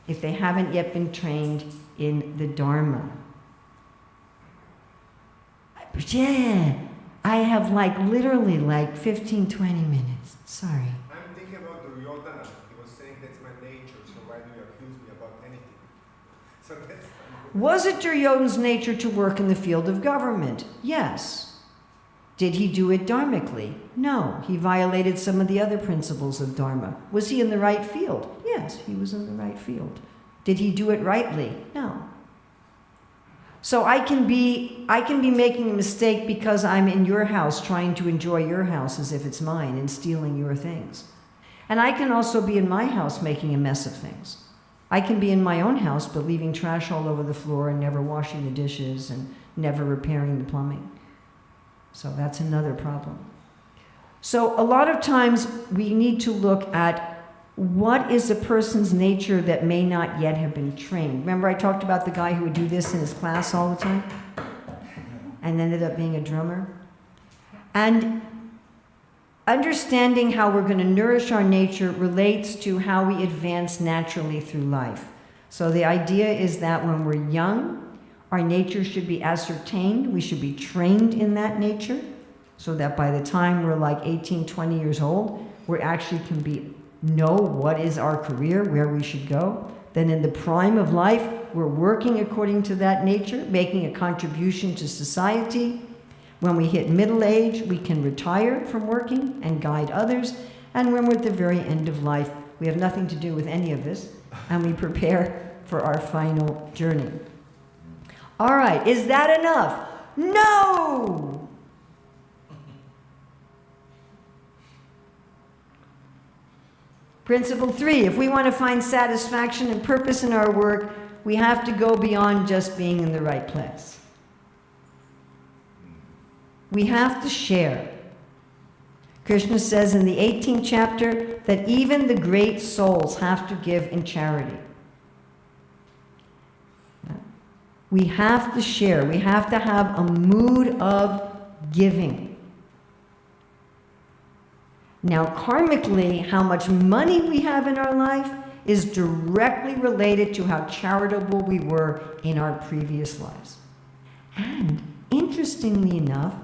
if they haven't yet been trained in the Dharma. But yeah, I have literally 15, 20 minutes. Sorry. I'm thinking about Duryodhana. He was saying that's my nature, so why do you accuse me about anything? So that's Was it Duryodhana's nature to work in the field of government? Yes. Did he do it dharmically? No. He violated some of the other principles of Dharma. Was he in the right field? Yes, he was in the right field. Did he do it rightly? No. So I can be making a mistake because I'm in your house trying to enjoy your house as if it's mine and stealing your things. And I can also be in my house making a mess of things. I can be in my own house but leaving trash all over the floor and never washing the dishes and never repairing the plumbing. So that's another problem. So a lot of times we need to look at what is a person's nature that may not yet have been trained. Remember I talked about the guy who would do this in his class all the time and ended up being a drummer? And understanding how we're going to nourish our nature relates to how we advance naturally through life. So the idea is that when we're young, our nature should be ascertained. We should be trained in that nature so that by the time we're 18, 20 years old, we actually can know what is our career, where we should go. Then in the prime of life, we're working according to that nature, making a contribution to society. When we hit middle age, we can retire from working and guide others. And when we're at the very end of life, we have nothing to do with any of this, and we prepare for our final journey. All right, is that enough? No! Principle 3, if we want to find satisfaction and purpose in our work, we have to go beyond just being in the right place. We have to share. Krishna says in the 18th chapter that even the great souls have to give in charity. We have to share. We have to have a mood of giving. Now, karmically, how much money we have in our life is directly related to how charitable we were in our previous lives. And, interestingly enough,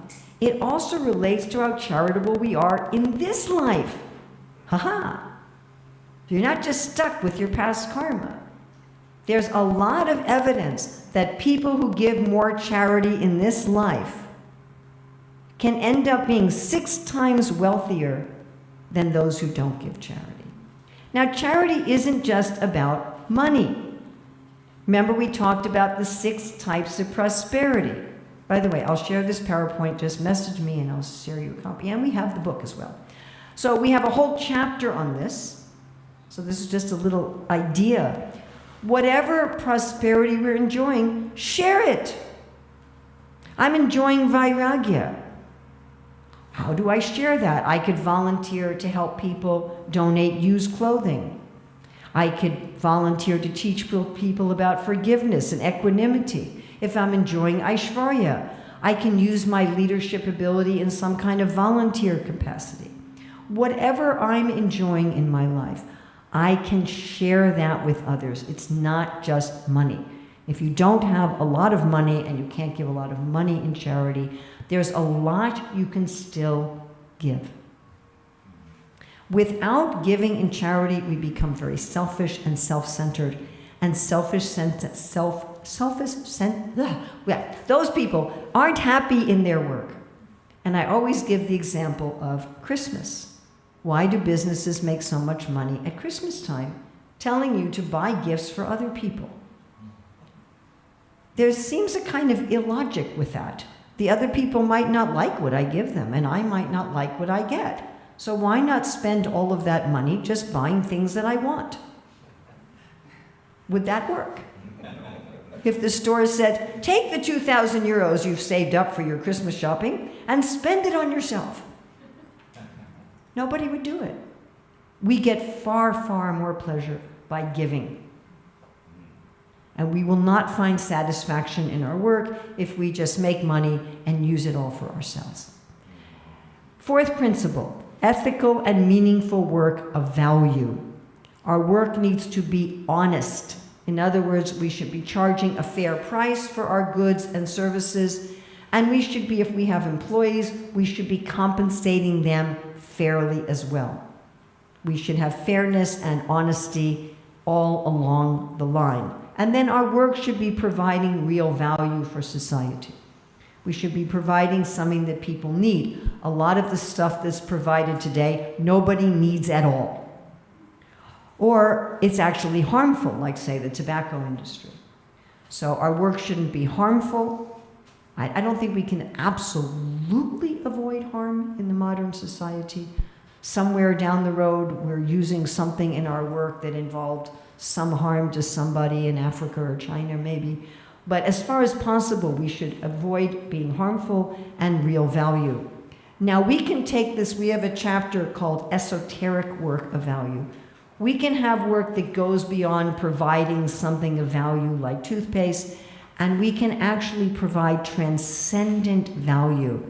it also relates to how charitable we are in this life. Ha-ha! You're not just stuck with your past karma. There's a lot of evidence that people who give more charity in this life can end up being 6 times wealthier than those who don't give charity. Now, charity isn't just about money. Remember, we talked about the 6 types of prosperity. By the way, I'll share this PowerPoint. Just message me and I'll share you a copy. And we have the book as well. So we have a whole chapter on this. So this is just a little idea. Whatever prosperity we're enjoying, share it. I'm enjoying vairagya. How do I share that? I could volunteer to help people donate used clothing. I could volunteer to teach people about forgiveness and equanimity. If I'm enjoying Aishvarya, I can use my leadership ability in some kind of volunteer capacity. Whatever I'm enjoying in my life, I can share that with others. It's not just money. If you don't have a lot of money and you can't give a lot of money in charity, there's a lot you can still give. Without giving in charity, we become very selfish and self-centered. And self-centeredness those people aren't happy in their work. And I always give the example of Christmas. Why do businesses make so much money at Christmas time? Telling you to buy gifts for other people. There seems a kind of illogic with that. The other people might not like what I give them, and I might not like what I get. So why not spend all of that money just buying things that I want? Would that work? If the store said, take the 2,000 euros you've saved up for your Christmas shopping and spend it on yourself. Nobody would do it. We get far, far more pleasure by giving. And we will not find satisfaction in our work if we just make money and use it all for ourselves. Fourth principle, ethical and meaningful work of value. Our work needs to be honest. In other words, we should be charging a fair price for our goods and services, and we should be, if we have employees, we should be compensating them fairly as well. We should have fairness and honesty all along the line. And then our work should be providing real value for society. We should be providing something that people need. A lot of the stuff that's provided today, nobody needs at all. Or it's actually harmful, like, say, the tobacco industry. So our work shouldn't be harmful. I don't think we can absolutely avoid harm in the modern society. Somewhere down the road, we're using something in our work that involved some harm to somebody in Africa or China, maybe. But as far as possible, we should avoid being harmful and real value. Now, we can take this, we have a chapter called Esoteric Work of Value. We can have work that goes beyond providing something of value like toothpaste, and we can actually provide transcendent value.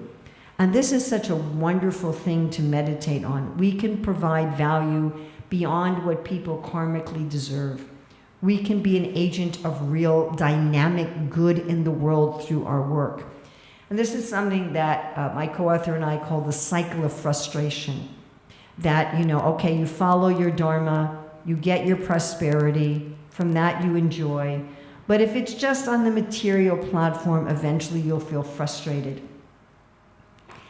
And this is such a wonderful thing to meditate on. We can provide value beyond what people karmically deserve. We can be an agent of real dynamic good in the world through our work. And this is something that my co-author and I call the cycle of frustration. That, okay, you follow your Dharma, you get your prosperity, from that you enjoy. But if it's just on the material platform, eventually you'll feel frustrated.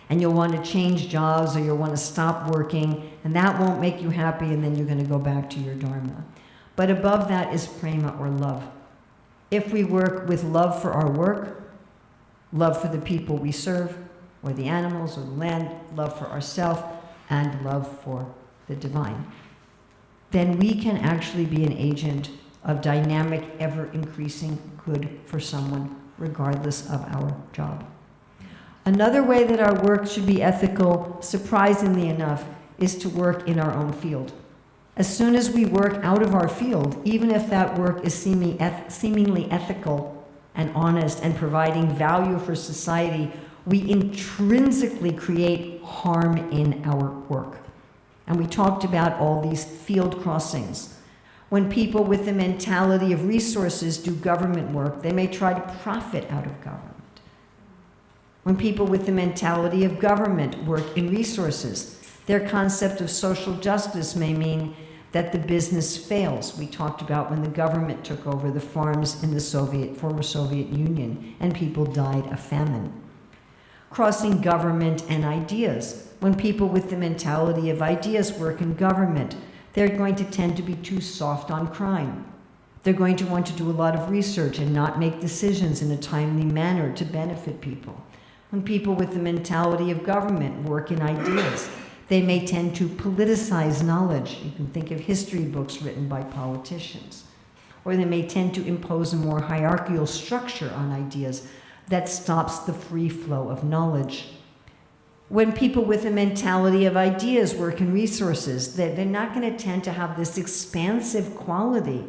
And you'll want to change jobs, or you'll want to stop working, and that won't make you happy, and then you're going to go back to your Dharma. But above that is prema, or love. If we work with love for our work, love for the people we serve, or the animals, or the land, love for ourselves, and love for the divine, then we can actually be an agent of dynamic, ever-increasing good for someone, regardless of our job. Another way that our work should be ethical, surprisingly enough, is to work in our own field. As soon as we work out of our field, even if that work is seemingly ethical and honest and providing value for society, we intrinsically create harm in our work. And we talked about all these field crossings. When people with the mentality of resources do government work, they may try to profit out of government. When people with the mentality of government work in resources, their concept of social justice may mean that the business fails. We talked about when the government took over the farms in the former Soviet Union and people died of famine. Crossing government and ideas. When people with the mentality of ideas work in government, they're going to tend to be too soft on crime. They're going to want to do a lot of research and not make decisions in a timely manner to benefit people. When people with the mentality of government work in ideas, they may tend to politicize knowledge. You can think of history books written by politicians. Or they may tend to impose a more hierarchical structure on ideas that stops the free flow of knowledge. When people with a mentality of ideas work in resources, they're not going to tend to have this expansive quality,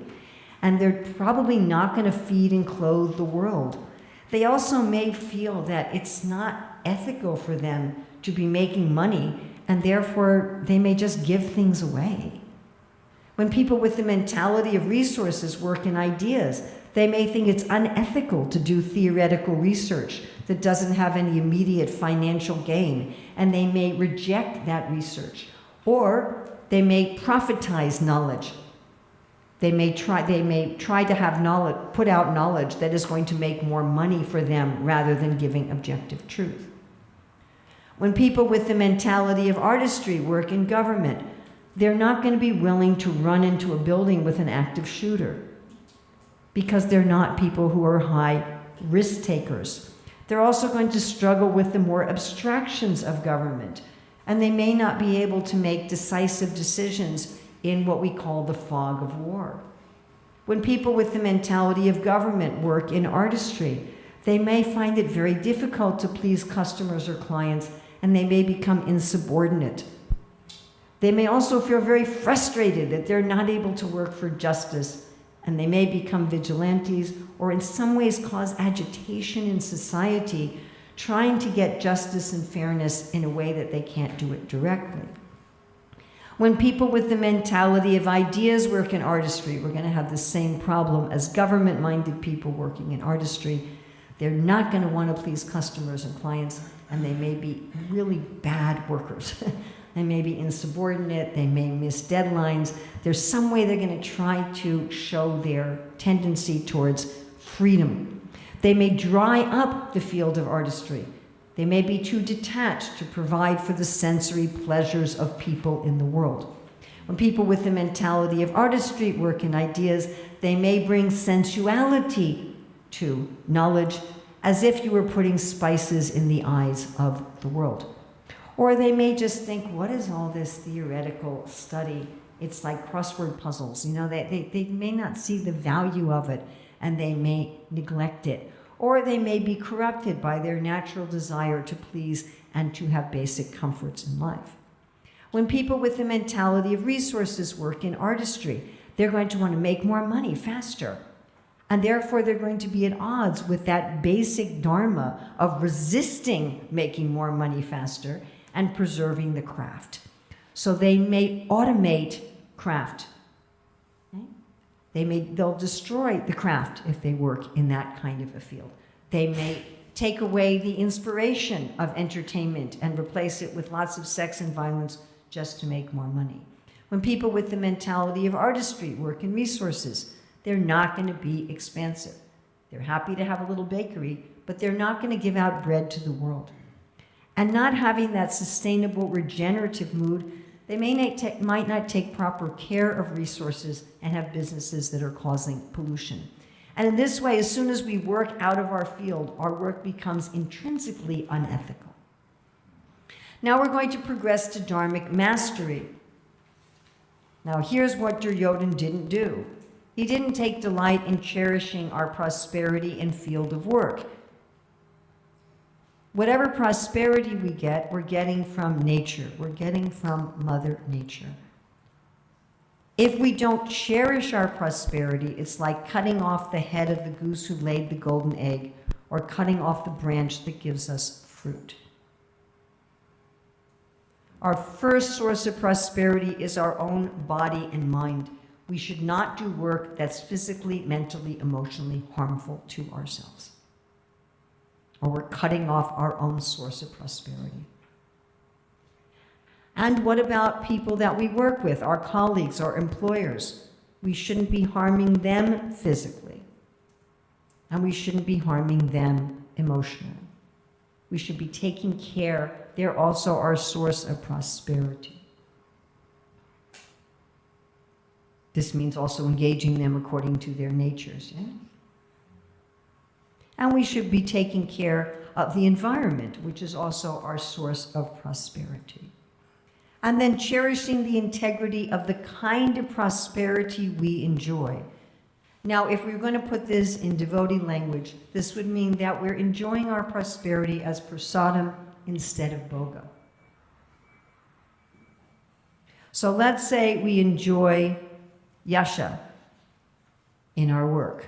and they're probably not going to feed and clothe the world. They also may feel that it's not ethical for them to be making money, and therefore they may just give things away. When people with the mentality of resources work in ideas, they may think it's unethical to do theoretical research that doesn't have any immediate financial gain, and they may reject that research. Or they may profitize knowledge. They may try to have knowledge, put out knowledge that is going to make more money for them rather than giving objective truth. When people with the mentality of artistry work in government, they're not going to be willing to run into a building with an active shooter because they're not people who are high risk takers. They're also going to struggle with the more abstractions of government, and they may not be able to make decisive decisions in what we call the fog of war. When people with the mentality of government work in artistry, they may find it very difficult to please customers or clients, and they may become insubordinate. They may also feel very frustrated that they're not able to work for justice, and they may become vigilantes or in some ways cause agitation in society, trying to get justice and fairness in a way that they can't do it directly. When people with the mentality of ideas work in artistry, we're going to have the same problem as government-minded people working in artistry. They're not going to want to please customers and clients, and they may be really bad workers. They may be insubordinate, they may miss deadlines. There's some way they're going to try to show their tendency towards freedom. They may dry up the field of artistry. They may be too detached to provide for the sensory pleasures of people in the world. When people with the mentality of artistry work in ideas, they may bring sensuality to knowledge, as if you were putting spices in the eyes of the world. Or they may just think, what is all this theoretical study? It's like crossword puzzles. You know, they may not see the value of it, and they may neglect it. Or they may be corrupted by their natural desire to please and to have basic comforts in life. When people with the mentality of resources work in artistry, they're going to want to make more money faster. And therefore, they're going to be at odds with that basic dharma of resisting making more money faster and preserving the craft. So they may automate craft. They'll destroy the craft if they work in that kind of a field. They may take away the inspiration of entertainment and replace it with lots of sex and violence just to make more money. When people with the mentality of artistry work in resources, they're not going to be expansive. They're happy to have a little bakery, but they're not going to give out bread to the world. And not having that sustainable, regenerative mood, they might not take proper care of resources and have businesses that are causing pollution. And in this way, as soon as we work out of our field, our work becomes intrinsically unethical. Now we're going to progress to dharmic mastery. Now here's what Duryodhana didn't do. He didn't take delight in cherishing our prosperity and field of work. Whatever prosperity we get, we're getting from nature. We're getting from Mother Nature. If we don't cherish our prosperity, it's like cutting off the head of the goose who laid the golden egg, or cutting off the branch that gives us fruit. Our first source of prosperity is our own body and mind. We should not do work that's physically, mentally, emotionally harmful to ourselves, or we're cutting off our own source of prosperity. And what about people that we work with, our colleagues, our employers? We shouldn't be harming them physically, and we shouldn't be harming them emotionally. We should be taking care. They're also our source of prosperity. This means also engaging them according to their natures. Yeah? And we should be taking care of the environment, which is also our source of prosperity. And then cherishing the integrity of the kind of prosperity we enjoy. Now, if we're going to put this in devotee language, this would mean that we're enjoying our prosperity as prasadam instead of bhoga. So let's say we enjoy yasha in our work.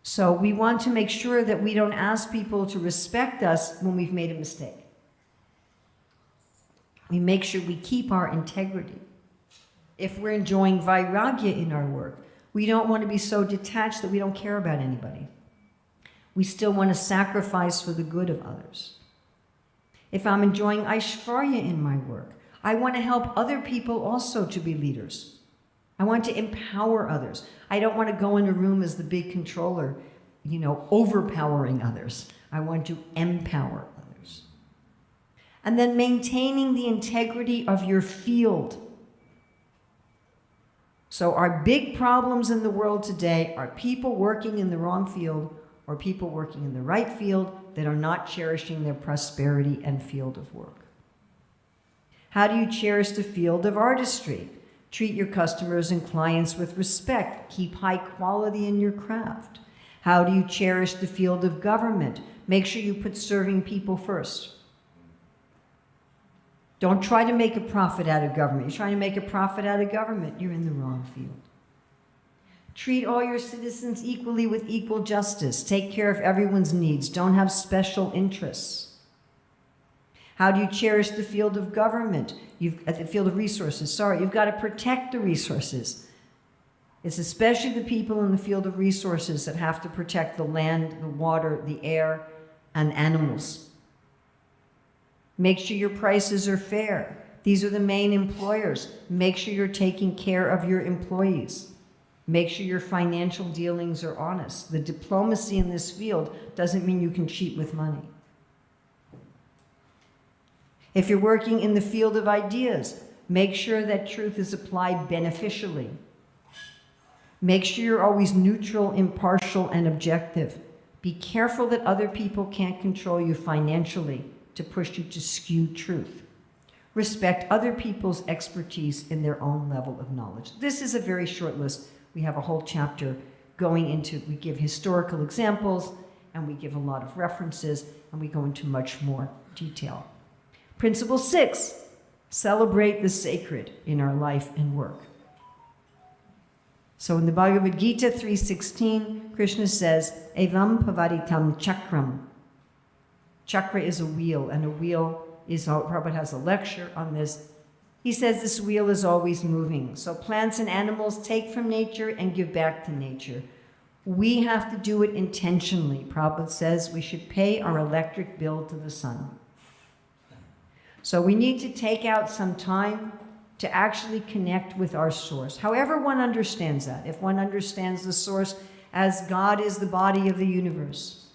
So we want to make sure that we don't ask people to respect us when we've made a mistake. We make sure we keep our integrity. If we're enjoying vairagya in our work, we don't want to be so detached that we don't care about anybody. We still want to sacrifice for the good of others. If I'm enjoying aishvarya in my work, I want to help other people also to be leaders. I want to empower others. I don't want to go in a room as the big controller, overpowering others. I want to empower others. And then maintaining the integrity of your field. So our big problems in the world today are people working in the wrong field or people working in the right field that are not cherishing their prosperity and field of work. How do you cherish the field of artistry? Treat your customers and clients with respect. Keep high quality in your craft. How do you cherish the field of government? Make sure you put serving people first. Don't try to make a profit out of government. You're trying to make a profit out of government, you're in the wrong field. Treat all your citizens equally with equal justice. Take care of everyone's needs. Don't have special interests. How do you cherish the field of government? The field of resources, You've got to protect the resources. It's especially the people in the field of resources that have to protect the land, the water, the air, and animals. Make sure your prices are fair. These are the main employers. Make sure you're taking care of your employees. Make sure your financial dealings are honest. The diplomacy in this field doesn't mean you can cheat with money. If you're working in the field of ideas, make sure that truth is applied beneficially. Make sure you're always neutral, impartial, and objective. Be careful that other people can't control you financially to push you to skew truth. Respect other people's expertise in their own level of knowledge. This is a very short list. We have a whole chapter going into, we give historical examples, and we give a lot of references, and we go into much more detail. Principle 6, celebrate the sacred in our life and work. So in the Bhagavad Gita 3:16, Krishna says, Evam pavaritam chakram. Chakra is a wheel, and a wheel is, Prabhupada has a lecture on this. He says this wheel is always moving. So plants and animals take from nature and give back to nature. We have to do it intentionally. Prabhupada says we should pay our electric bill to the sun. So we need to take out some time to actually connect with our source. However one understands that. If one understands the source as God is the body of the universe,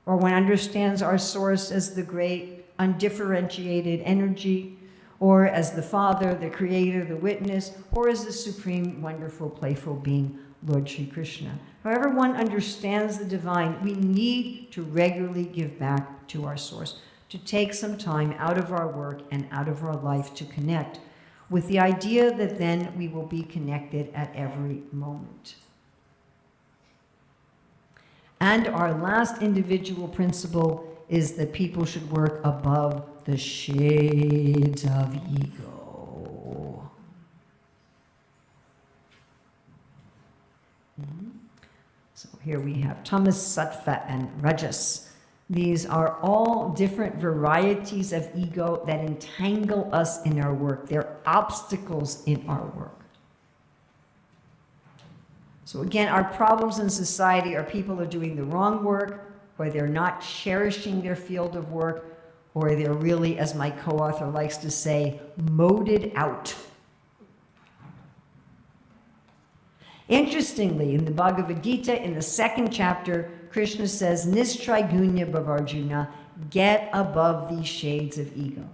or one understands our source as the great undifferentiated energy, or as the Father, the Creator, the Witness, or as the supreme, wonderful, playful being, Lord Sri Krishna. However one understands the divine, we need to regularly give back to our source, to take some time out of our work and out of our life to connect, with the idea that then we will be connected at every moment. And our last individual principle is that people should work above the shades of ego. So here we have tamas, sattva, and rajas. These are all different varieties of ego that entangle us in our work. They're obstacles in our work. So again, our problems in society are people are doing the wrong work, or they're not cherishing their field of work, or they're really, as my co-author likes to say, moded out. Interestingly, in the Bhagavad Gita, in the 2nd chapter, Krishna says, Nistrigunya Bhavarjuna, get above these shades of ego.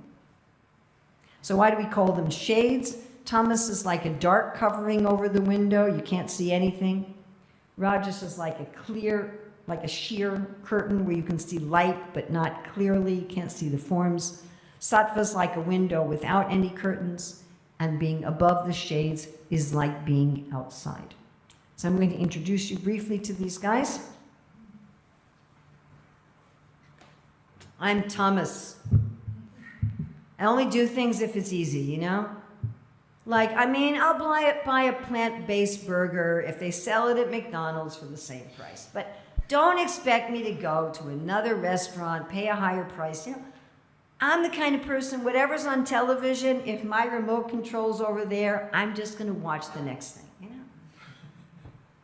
So why do we call them shades? Tamas is like a dark covering over the window. You can't see anything. Rajas is like a clear, like a sheer curtain where you can see light, but not clearly. You can't see the forms. Sattva is like a window without any curtains. And being above the shades is like being outside. So I'm going to introduce you briefly to these guys. I'm Thomas. I only do things if it's easy, you know? Like, I'll buy a plant-based burger if they sell it at McDonald's for the same price. But don't expect me to go to another restaurant, pay a higher price. You know, I'm the kind of person, whatever's on television, if my remote control's over there, I'm just going to watch the next thing, you know?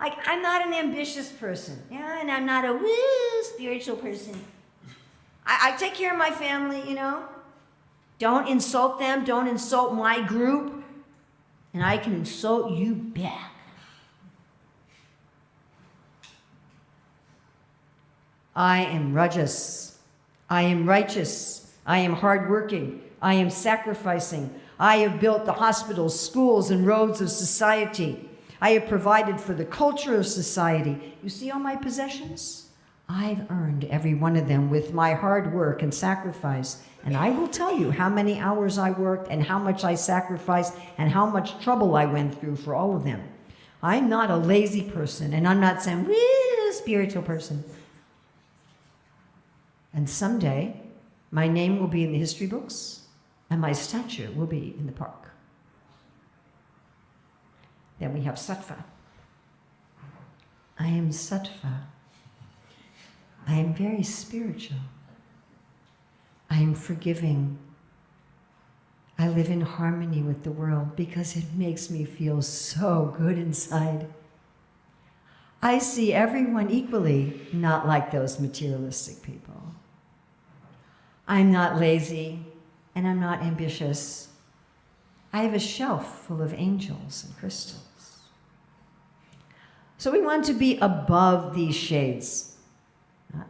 Like, I'm not an ambitious person, yeah, and I'm not a spiritual person. I take care of my family, you know? Don't insult them, don't insult my group. and I can insult you back. I am rajas. I am righteous. I am hardworking. I am sacrificing. I have built the hospitals, schools, and roads of society. I have provided for the culture of society. You see all my possessions? I've earned every one of them with my hard work and sacrifice. And I will tell you how many hours I worked and how much I sacrificed and how much trouble I went through for all of them. I'm not a lazy person, and I'm not some spiritual person. And someday, my name will be in the history books, and my statue will be in the park. Then we have sattva. I am sattva. I am very spiritual. I am forgiving. I live in harmony with the world because it makes me feel so good inside. I see everyone equally, not like those materialistic people. I'm not lazy, and I'm not ambitious. I have a shelf full of angels and crystals. So we want to be above these shades.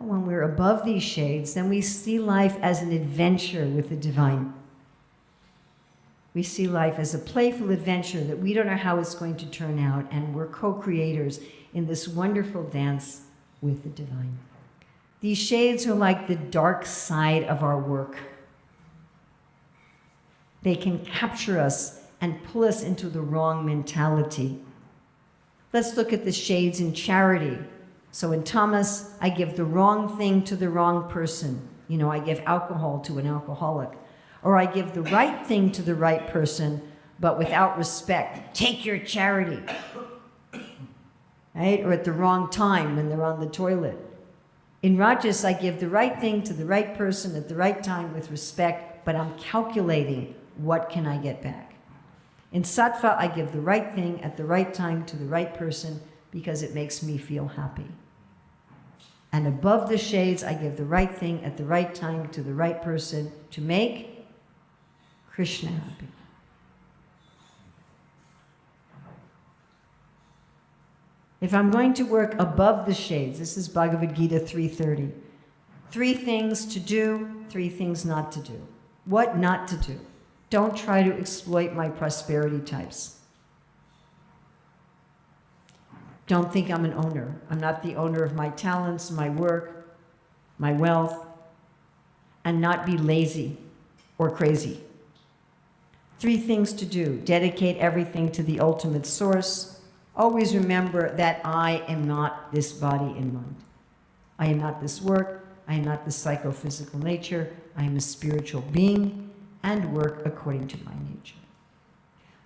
When we're above these shades, then we see life as an adventure with the divine. We see life as a playful adventure that we don't know how it's going to turn out, and we're co-creators in this wonderful dance with the divine. These shades are like the dark side of our work. They can capture us and pull us into the wrong mentality. Let's look at the shades in charity. So in tamas, I give the wrong thing to the wrong person. You know, I give alcohol to an alcoholic. Or I give the right thing to the right person, but without respect. Take your charity. Right? Or at the wrong time when they're on the toilet. In rajas, I give the right thing to the right person at the right time with respect, but I'm calculating what can I get back. In sattva, I give the right thing at the right time to the right person because it makes me feel happy. And above the shades, I give the right thing at the right time to the right person to make Krishna happy. If I'm going to work above the shades, this is Bhagavad Gita 3:30. 3 things to do, 3 things not to do. What not to do? Don't try to exploit my prosperity types. Don't think I'm an owner. I'm not the owner of my talents, my work, my wealth, and not be lazy or crazy. 3 things to do. Dedicate everything to the ultimate source. Always remember that I am not this body and mind. I am not this work. I am not this psychophysical nature. I am a spiritual being and work according to my nature.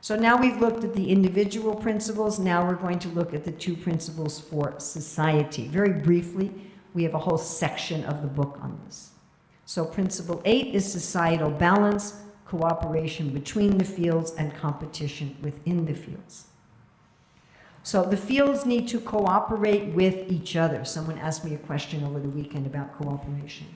So now we've looked at the individual principles. Now we're going to look at the 2 principles for society. Very briefly, we have a whole section of the book on this. So principle 8 is societal balance, cooperation between the fields, and competition within the fields. So the fields need to cooperate with each other. Someone asked me a question over the weekend about cooperation.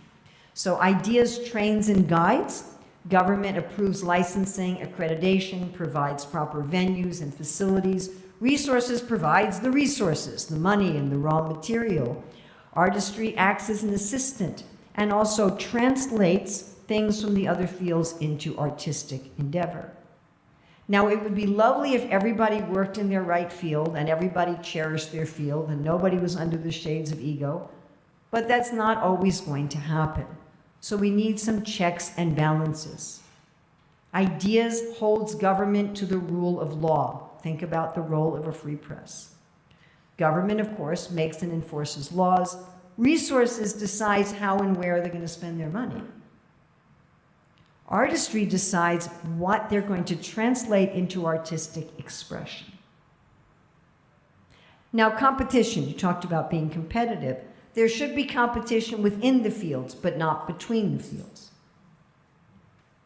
So ideas, trains, and guides. Government approves licensing, accreditation, provides proper venues and facilities. Resources provides the resources, the money and the raw material. Artistry acts as an assistant and also translates things from the other fields into artistic endeavor. Now, it would be lovely if everybody worked in their right field and everybody cherished their field and nobody was under the shades of ego, but that's not always going to happen. So we need some checks and balances. Ideas holds government to the rule of law. Think about the role of a free press. Government, of course, makes and enforces laws. Resources decides how and where they're going to spend their money. Artistry decides what they're going to translate into artistic expression. Now, competition, you talked about being competitive. There should be competition within the fields, but not between the fields.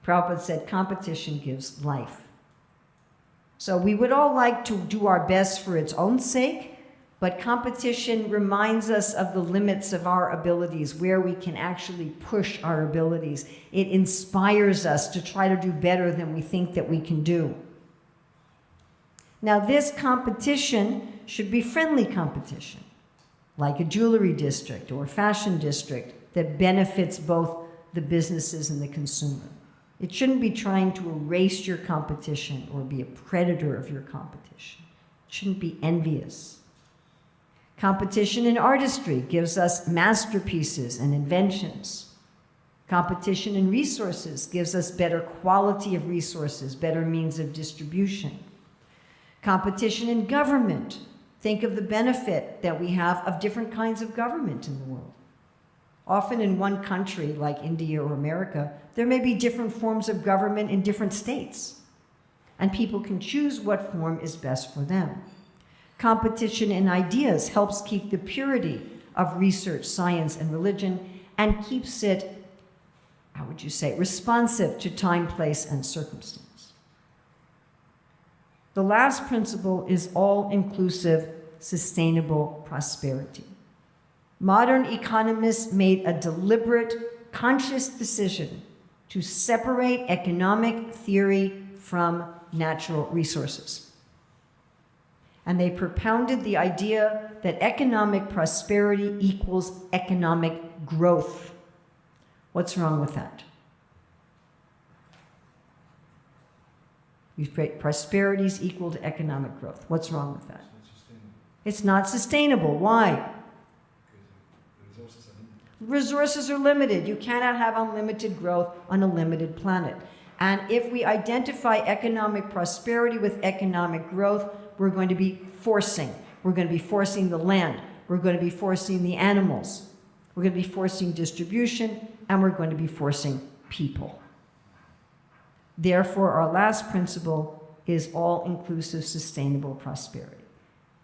Prabhupada said competition gives life. So we would all like to do our best for its own sake, but competition reminds us of the limits of our abilities, where we can actually push our abilities. It inspires us to try to do better than we think that we can do. Now, this competition should be friendly competition, like a jewelry district or fashion district that benefits both the businesses and the consumer. It shouldn't be trying to erase your competition or be a predator of your competition. It shouldn't be envious. Competition in artistry gives us masterpieces and inventions. Competition in resources gives us better quality of resources, better means of distribution. Competition in government. Think of the benefit that we have of different kinds of government in the world. Often in one country, like India or America, there may be different forms of government in different states, and people can choose what form is best for them. Competition in ideas helps keep the purity of research, science, and religion, and keeps it, how would you say, responsive to time, place, and circumstance. The last principle is all-inclusive, sustainable prosperity. Modern economists made a deliberate, conscious decision to separate economic theory from natural resources. And they propounded the idea that economic prosperity equals economic growth. What's wrong with that? Prosperity is equal to economic growth. What's wrong with that? It's not sustainable. Why? Resources are limited. You cannot have unlimited growth on a limited planet. And if we identify economic prosperity with economic growth, we're going to be forcing. We're going to be forcing the land. We're going to be forcing the animals. We're going to be forcing distribution, and we're going to be forcing people. Therefore, our last principle is all-inclusive, sustainable prosperity.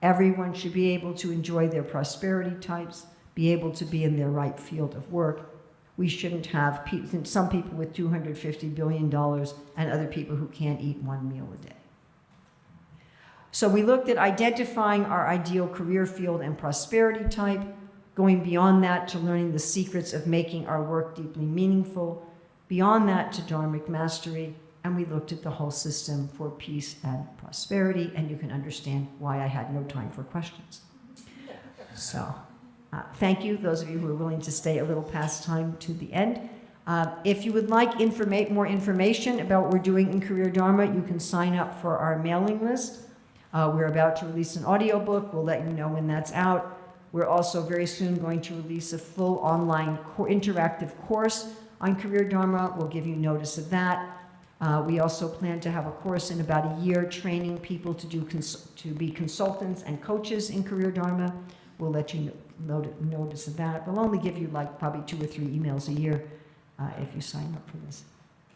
Everyone should be able to enjoy their prosperity types, be able to be in their right field of work. We shouldn't have some people with $250 billion and other people who can't eat one meal a day. So we looked at identifying our ideal career field and prosperity type, going beyond that to learning the secrets of making our work deeply meaningful, beyond that to Dharmic mastery, and we looked at the whole system for peace and prosperity, and you can understand why I had no time for questions. So. Thank you, those of you who are willing to stay a little past time to the end. If you would like more information about what we're doing in Career Dharma, you can sign up for our mailing list. We're about to release an audiobook. We'll let you know when that's out. We're also very soon going to release a full online interactive course on Career Dharma. We'll give you notice of that. We also plan to have a course in about a year training people to be consultants and coaches in Career Dharma. We'll let you notice of that. We'll only give you like probably 2 or 3 emails a year if you sign up for this.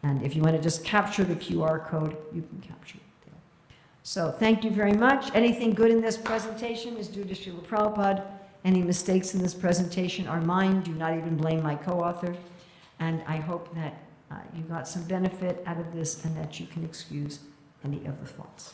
And if you want to just capture the QR code, you can capture it there. So thank you very much. Anything good in this presentation is due to Srila Prabhupada. Any mistakes in this presentation are mine. Do not even blame my co-author. And I hope that you got some benefit out of this and that you can excuse any of the faults.